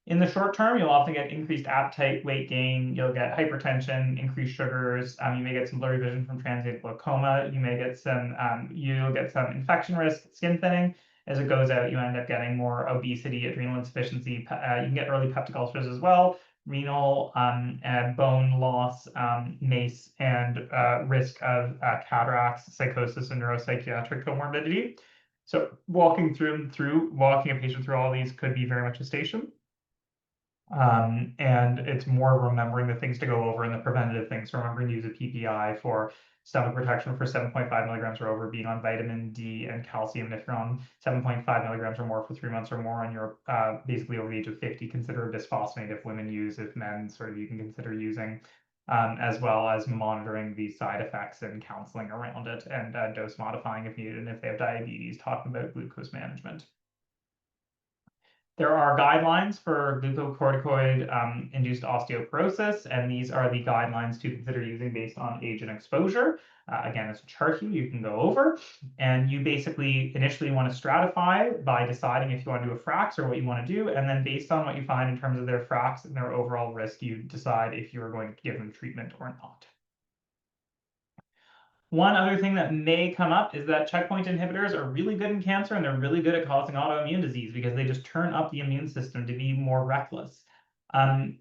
In the short term, you'll often get increased appetite, weight gain, you'll get hypertension, increased sugars, you may get some blurry vision from transient glaucoma, you may get you'll get some infection risk, skin thinning. As it goes out, you end up getting more obesity, adrenal insufficiency. You can get early peptic ulcers as well, renal and bone loss, MACE, and risk of cataracts, psychosis, and neuropsychiatric comorbidity. So walking a patient through all these could be very much a station. And it's more remembering the things to go over and the preventative things, remembering to use a PPI for stomach protection for 7.5 milligrams or over, being on vitamin D and calcium. And if you're on 7.5 milligrams or more for 3 months or more, and you're basically over the age of 50, consider a bisphosphonate if women use, if men sort of you can consider using, as well as monitoring the side effects and counseling around it, and dose modifying if needed. And if they have diabetes, talking about glucose management. There are guidelines for glucocorticoid-induced osteoporosis, and these are the guidelines to consider using based on age and exposure. Again, it's a chart here you can go over, and you basically initially want to stratify by deciding if you want to do a frax or what you want to do, and then based on what you find in terms of their frax and their overall risk, you decide if you're going to give them treatment or not. One other thing that may come up is that checkpoint inhibitors are really good in cancer, and they're really good at causing autoimmune disease because they just turn up the immune system to be more reckless.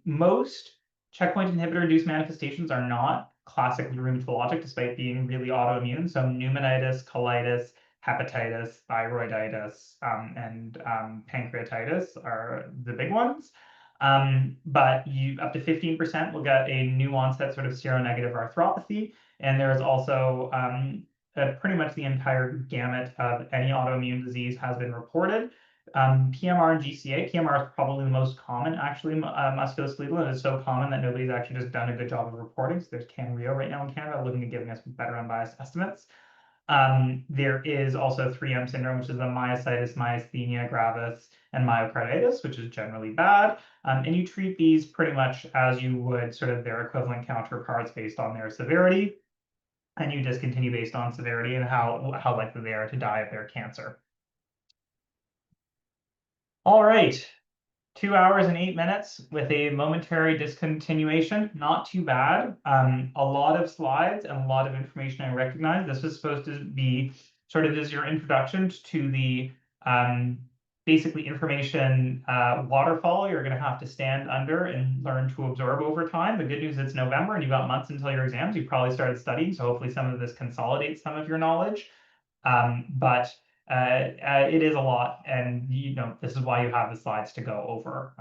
Most checkpoint inhibitor-induced manifestations are not classically rheumatologic, despite being really autoimmune. So pneumonitis, colitis, hepatitis, thyroiditis, and pancreatitis are the big ones. But up to 15% will get a new onset sort of seronegative arthropathy. And there is also pretty much the entire gamut of any autoimmune disease has been reported. PMR and GCA. PMR is probably the most common, actually, musculoskeletal, and it's so common that nobody's actually just done a good job of reporting. So there's CanRio right now in Canada looking at giving us better unbiased estimates. There is also 3M syndrome, which is the myositis, myasthenia gravis, and myocarditis, which is generally bad. And you treat these pretty much as you would sort of their equivalent counterparts based on their severity. And you discontinue based on severity and how likely they are to die of their cancer. All right, 2 hours and 8 minutes with a momentary discontinuation. Not too bad. A lot of slides and a lot of information I recognize. This was supposed to be sort of as your introduction to the basically information waterfall you're going to have to stand under and learn to absorb over time. The good news is it's November and you've got months until your exams. You probably started studying, so hopefully some of this consolidates some of your knowledge. But it is a lot, and this is why you have the slides to go over.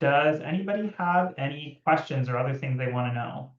Does anybody have any questions or other things they want to know?